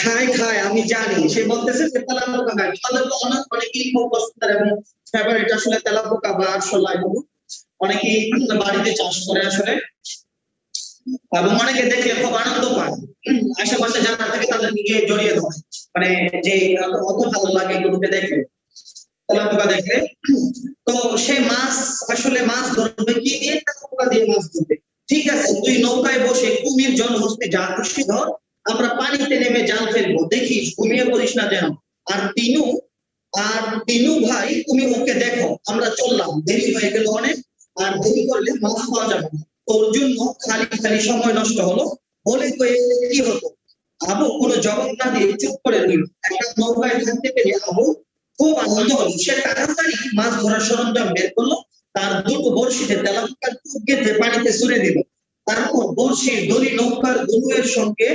E: খায় খায় আমি জানি, সে বলতেছে যে তেলাপোকা খায়। তাহলে তো অনেক অনেকেই খুব পছন্দ এবং ফেভারিট আসলে তেলাপোকা বা আরশোলা, এগুলো অনেকেই বাড়িতে চাষ করে আসলে, এবং অনেকে দেখলে খুব আনন্দ পায়। আশেপাশে যারা থাকে তাদের নিয়ে জড়িয়ে ধরে, মানে যে অত ভালো লাগে এগুলোকে দেখে, তেলাপোকা দেখলে। তো সে মাছ আসলে মাছ ধরবে কি দিয়ে? তেলাপোকা দিয়ে মাছ ধরবে। ঠিক আছে, তুই নৌকায় বসে কুমির, জলহস্তি যা খুশি ধর, আমরা পানিতে নেমে জাল ফেলবো, দেখিস ঘুমিয়ে পড়িস না যেন। আর তিনু ভাই তুমি ওকে দেখো, আমরা চললাম, দেরি হয়ে গেল অনেক, আর দেরি করলে মাছ পাওয়া যাবে না, তোর জন্য খালি খালি সময় নষ্ট হলো। বলে তো কি হতো? আবু কোনো জবাব না দিয়ে চুপ করে রইল। একটা নৌকায় থাকতে পেরে আবু খুব আনন্দ হলো। সে তাড়াতাড়ি মাছ ধরার সরঞ্জাম বের করলো, তার দুটো বড়শিতে তেলাপোকার টোপ গেঁথে পানিতে ছুড়ে দিল। তারপর বড়শির দড়ি নৌকার গলুয়ের সঙ্গে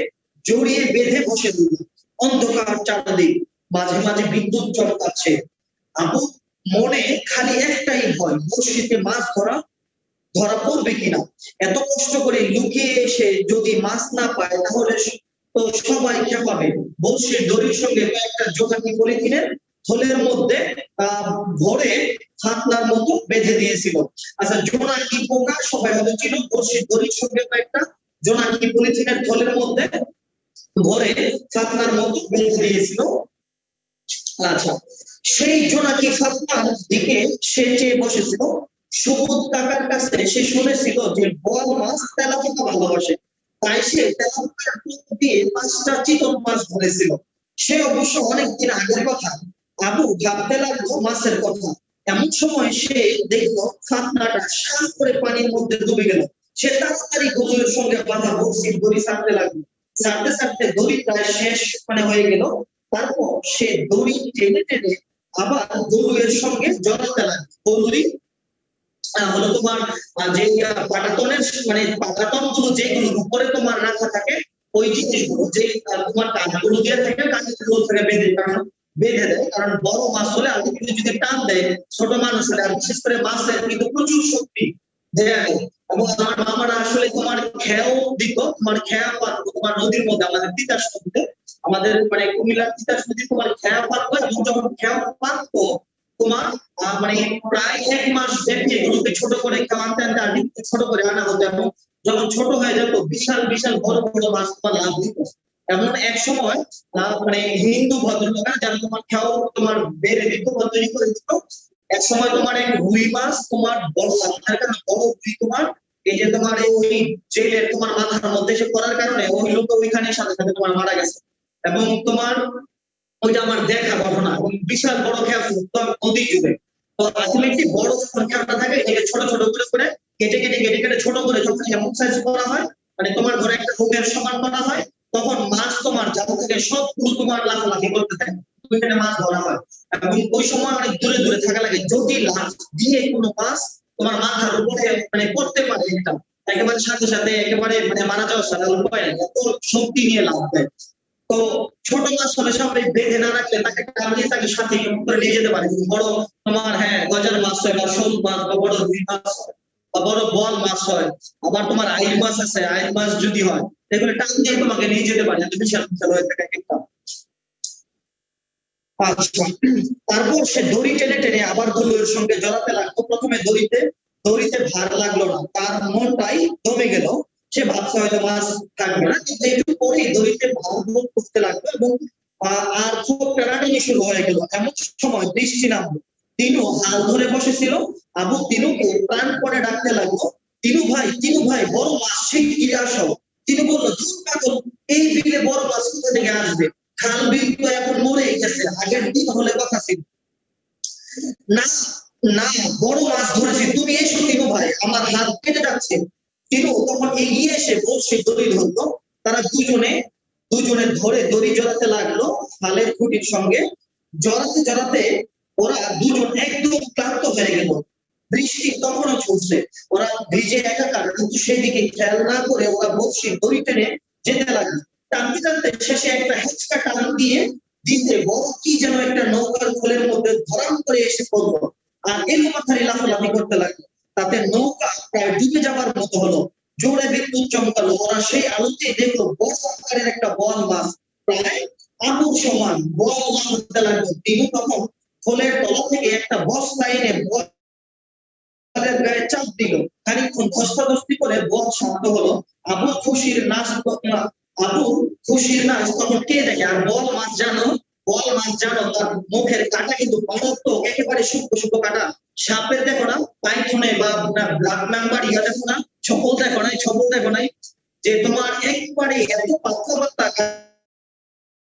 E: জড়িয়ে বেঁধে বসে দিল। অন্ধকার চারদিক, মাঝে মাঝে বিদ্যুৎ চমকাচ্ছে। আবু মনে খালি একটাই ভয়, বড়শিতে মাছ ধরা পড়বে কিনা। এত কষ্ট করে লুকিয়ে এসে যদি মাছ না পায় তাহলে তো সবাই খেপাবে। বড়শির দড়ির সঙ্গে কয়েকটা জোনাকি পলিথিনের থলের মধ্যে ভরে ফাতনার মতো বেঁধে দিয়েছিল। আচ্ছা, জোনাকি পোকা সবাই হয়তো ছিল। বড়শির দড়ির সঙ্গে কয়েকটা জোনাকি পলিথিনের থলের মধ্যে ভরে ফাতনার মতো বেঁধে দিয়েছিল। আচ্ছা, সেই জোনাকি ফাতনার দিকে সে চেয়ে বসেছিল। সুবোধ কাকার কাছে সে শুনেছিল যে বোয়াল মাছ তেলাপোকা ভালোবাসে, তাই সে তেলাপোকার টোপ দিয়ে 5টা চিতল মাছ ধরেছিল। সে অবশ্য অনেকদিন আগের কথা। আবু ভাবতে লাগলো মাছের কথা। এমন সময় সে দেখলো ফাতনাটা সাপ করে পানির মধ্যে ডুবে গেল। সে তাড়াতাড়ি গরুর সঙ্গে বাঁধা বড়শির দড়ি ছাড়তে লাগলো। ছাড়তে ছাড়তে দড়ি প্রায় শেষ হয়ে গেল। তারপর সে দড়ি টেনে টেনে আবার গরুর সঙ্গে জড়াতে লাগলো। দড়ি হলো তোমার যে পাটাতনের, মানে পাটাতন গুলো যেগুলোর উপরে তোমার রাখা থাকে, ওই জিনিসগুলো যে তোমার কাঁধগুলো দিয়ে থাকে, কাঁধগুলো থেকে বেঁধে দেয়। কারণ বড় মাছ হলে আর কিন্তু যদি টান দেয়, ছোট মানুষ হলে, আর বিশেষ করে মাছের কিন্তু প্রচুর শক্তি দেয়। এবং আমার মামারা আসলে তোমার খেয়াও দিত, তোমার খেয়া পারতো তোমার নদীর মধ্যে, আমাদের তিতাস নদীতে, আমাদের মানে কুমিল্লার তিতাস নদী তোমার খেয়া পারতো। এবং যখন খেয়া পারতো তোমার মানে প্রায় 1 মাস ব্যাপী এগুলোকে ছোট করে আনতে আনতে আর ছোট করে আনা হতো, এবং যখন ছোট হয়ে যেত বিশাল বিশাল বড় বড় মাছ তোমার লাভ দিত। এমন এক সময় মানে হিন্দু ভদ্রলোকেরা যারা তোমার খেয়াও তোমার বেড়ে দিত বা তৈরি করে দিত, এক সময় তোমার এক রুই মাছ তোমার বড় বড় রুই তোমার এই যে তোমার ওই জেলের তোমার মাথার মধ্যে এসে পড়ার কারণে ওই লোক ওইখানে সাথে সাথে তোমার মারা গেছে। এবং তোমার ওইটা আমার দেখা ঘটনা, বিশাল বড় খেয়া নদী জুড়ে। তো আলটিমেটলি বড় খেয়াটা থাকে, এটাকে ছোট ছোট করে কেটে কেটে কেটে কেটে ছোট করে যখন এমন সাইজ করা হয়, মানে তোমার ঘরে একটা রুমের সমান করা হয়, তখন মাছ তোমার জাল থেকে সবগুলো তোমার লাফালাফি করতে থাকে, ওইখানে মাছ ধরা হয়। এবং ওই সময় অনেক দূরে দূরে থাকা লাগে, যদি লাফ দিয়ে কোনো মাছ তোমার মাথার উপরে মানে করতে পারে, এটা একেবারে সাথে সাথে একেবারে মানে মারা যাওয়ার সাথে উপায় নেই, এত শক্তি নিয়ে লাভ দেয়। তো ছোট মাছ হলে সবাই বেঁধে না রাখলে তাকে টানিয়ে তাকে সাথে করে নিয়ে যেতে পারে। বড় তোমার গজার মাছ হয় বা শোল মাছ বা বড় রুই মাছ হয় বা বড় বল মাছ হয়, আবার তোমার আইল মাছ আছে, আইল মাছ যদি হয় এগুলো টান দিয়ে তোমাকে নিয়ে যেতে পারে, বিশাল বিশাল হয়ে থাকে একটা। আচ্ছা, তারপর সে দড়ি টেনে টেনে আবার গরুর সঙ্গে জড়াতে লাগলো। প্রথমে দড়িতে ভার লাগলো না, তার মনটাই দমে গেল। সে ভাবছে হয়তো মাছ থাকবে না, কিন্তু একটু পরেই দড়িতে ভার বোধ করতে লাগলো এবং আর খুব টানাটানি শুরু হয়ে গেল। এমন সময় বৃষ্টি নামলো। তিনু হাল ধরে বসেছিল। আবু তিনুকে প্রাণপণে ডাকতে লাগলো, তিনু ভাই বড় মাছ সেই ফিরে আসো। তিনি বললো, ধুর পাগল, এই বিলে বড় মাছ কোথা থেকে আসবে? খাল বিল তো এখন মরে গেছে, আগের দিন হলে কথা ছিল। না না, বড় মাছ ধরেছি, তুমি এসো তিনু ভাই, আমার হাত কেটে যাচ্ছে। তিনু তখন এগিয়ে এসে বসে দড়ি ধরলো। তারা দুজনে ধরে দড়ি জড়াতে লাগলো খালের খুঁটির সঙ্গে। জড়াতে জড়াতে ওরা দুজন একদম ক্লান্ত হয়ে গেল। বৃষ্টি তখনও ঝরছে, ওরা ভিজে একাকার, কিন্তু সেদিকে খেয়াল না করে ওরা বড়শি দড়ি টেনে যেতে লাগে। টানতে টানতে শেষে একটা হেঁচকা টান দিয়ে দিতে বড় কি যেন একটা নৌকার খোলের মধ্যে ধরাম করে এসে পড়লো, আর এর মাথায় লাফালাফি করতে লাগলো। তাতে নৌকা প্রায় ডুবে যাবার মতো হলো। জোরে বিদ্যুৎ চমকালো, ওরা সেই আলোতে দেখলো বড় আকারের একটা বল মাছ, প্রায় আঙুল সমান বল মাছ হতে লাগলো। তিনি তখন খোলের তলা থেকে একটা বস্তা এনে বলের গায়ে চাপ দিল। খানিকক্ষণ ধস্তাধস্তি করে বল শান্ত হলো। আবু খুশির নাচ তখন কে দেখে? আর বল মাছ জানো তার মুখের কাটা কিন্তু মারাত্মক, একেবারে সূক্ষ্ম সূক্ষ্ম কাটা। সাপের দেখো না পাইথনে বা ব্লাড মেম্বার ইয়া দেখো না, ছপল দেখো নাই, যে তোমার একবারে এত পাতলা পাতলা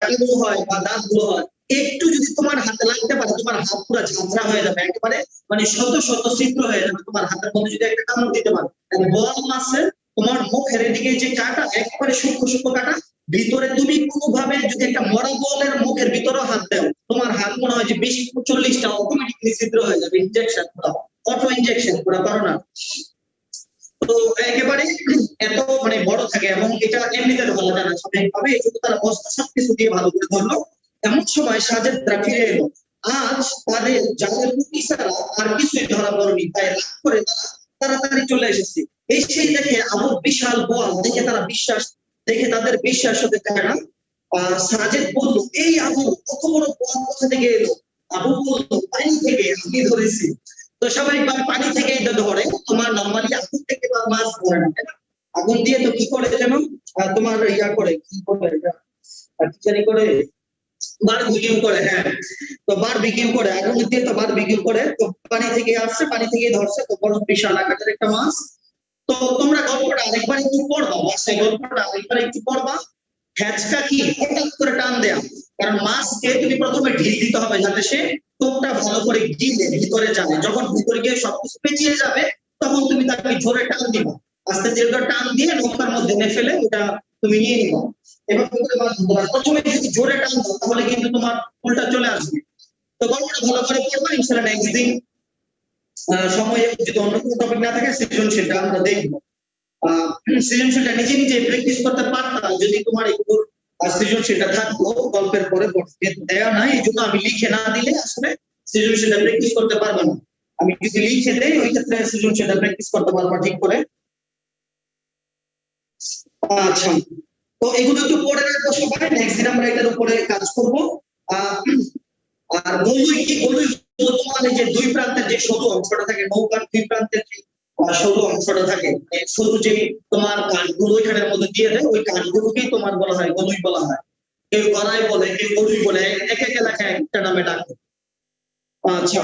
E: কাটাগুলো হয় বা দাঁতগুলো হয়, একটু যদি তোমার হাতে লাগতে পারে তোমার হাত পুরো ঝাঁঝরা হয়ে যাবে, একেবারে মানে শত শত ছিদ্র হয়ে যাবে তোমার হাতের মধ্যে যদি একটা কামড় দিতে পারে। বল মাছের তোমার মুখের দিকে যে কাটা, একবারে সূক্ষ্ম সূক্ষ্ম কাটা, ভিতরে তুমি কোনোভাবে যদি একটা মরা বলের মুখের ভিতরেও হাত দাও, তোমার হাত মনে হয় যে 20-40টা অটোমেটিকলি ছিদ্র হয়ে যাবে। ইনজেকশন, অটো ইনজেকশন করা পারো না। তো একেবারে এত মানে বড় থাকে, এবং এটা এমনিতে ভালো জানা স্বাভাবিকভাবে, এই জন্য তারা বস্তা সবকিছু দিয়ে ভালো করে ধরলো। এমন সময় সাজেদরা ফিরে এলো। আজ তাদের জালের টুকি ছাড়া আর কিছুই ধরা পড়েনি, তাই রাগ করে তারা তাড়াতাড়ি চলে এসেছে। সেই দেখে আবুর বিশাল বল দেখে তাদের বিশ্বাস হতে চায় না। সাজেদ বলল, এই আবু কত বড় বল কোথা থেকে এলো? আবু বলল, পানি থেকে, আমি ধরেছি। তো স্বাভাবিকভাবে পানি থেকেই তো ধরে, তোমার নর্মালি আগুন থেকে তো মাছ ধরে না, তাই না? আগুন দিয়ে তো কি করে যেন তোমার ইয়া করে, কি করে কি জানি করে, বারবিকিউ করে। হ্যাঁ, তো বারবিকিউ করে, আগুন দিয়ে তো বারবিকিউ করে। তো পানি থেকে আসছে, পানি থেকে ধরছে, তো বড় বিশাল আকারের একটা মাছ। তো তোমরা গল্পটা আরেকবার একটু পড়বা, বাসায় গল্পটা আরেকবার একটু পড়বা। হ্যাচকা কি হঠাৎ করে টান দেয়া, কারণ মাছকে তুমি প্রথমে ঢিল দিতে হবে যাতে সে টোপটা ভালো করে গিলে ভিতরে যাবে। যখন ভিতরে গিয়ে সবকিছু পেঁচিয়ে যাবে, তখন তুমি তাকে জোরে টান দিবা, আস্তে ধীরে টান দিয়ে নৌকার মধ্যে এনে ফেলে ওটা তুমি নিয়ে নিবা। এবার প্রথমে যদি জোরে টান দাও তাহলে কিন্তু তোমার উল্টা চলে আসবে। তো গল্পটা ভালো করে পড়বা, ইনশাআল্লাহ নেক্সট দিন সময়ে যদি অন্য কোনো টপিক না থাকে সৃজনশীলটা আমরা দেখবো। সৃজনশীলটা নিজে নিজে প্র্যাকটিস করতে পারতা যদি তোমার একটু সৃজনশীলটা থাকতো। গল্পের পরে দেয়া নাই, এই জন্য আমি লিখে না দিলে আসলে সৃজনশীলটা প্র্যাকটিস করতে পারবে না। আমি যদি লিখে দেই ওই ক্ষেত্রে সৃজনশীলটা প্র্যাকটিস করতে পারবা ঠিক করে। আচ্ছা, তো এগুলো একটু পড়ে রাখবো সবাই, নেক্সট দিন আমরা এটার উপরে কাজ করবো। আর গলুই মানে যে দুই প্রান্তের যে সরু অংশটা থাকে, নৌকার দুই প্রান্তের যে সরু অংশটা থাকে, সরু যে তোমার কাঠগুলো ওইখানের মধ্যে দিয়ে দেয়, ওই কাঠগুলোকেই তোমার বলা হয় গলুই বলা হয়। কেউ গড়াই বলে, কেউ গলুই বলে, এক এক এলাকায় একটা নামে ডাকে। আচ্ছা,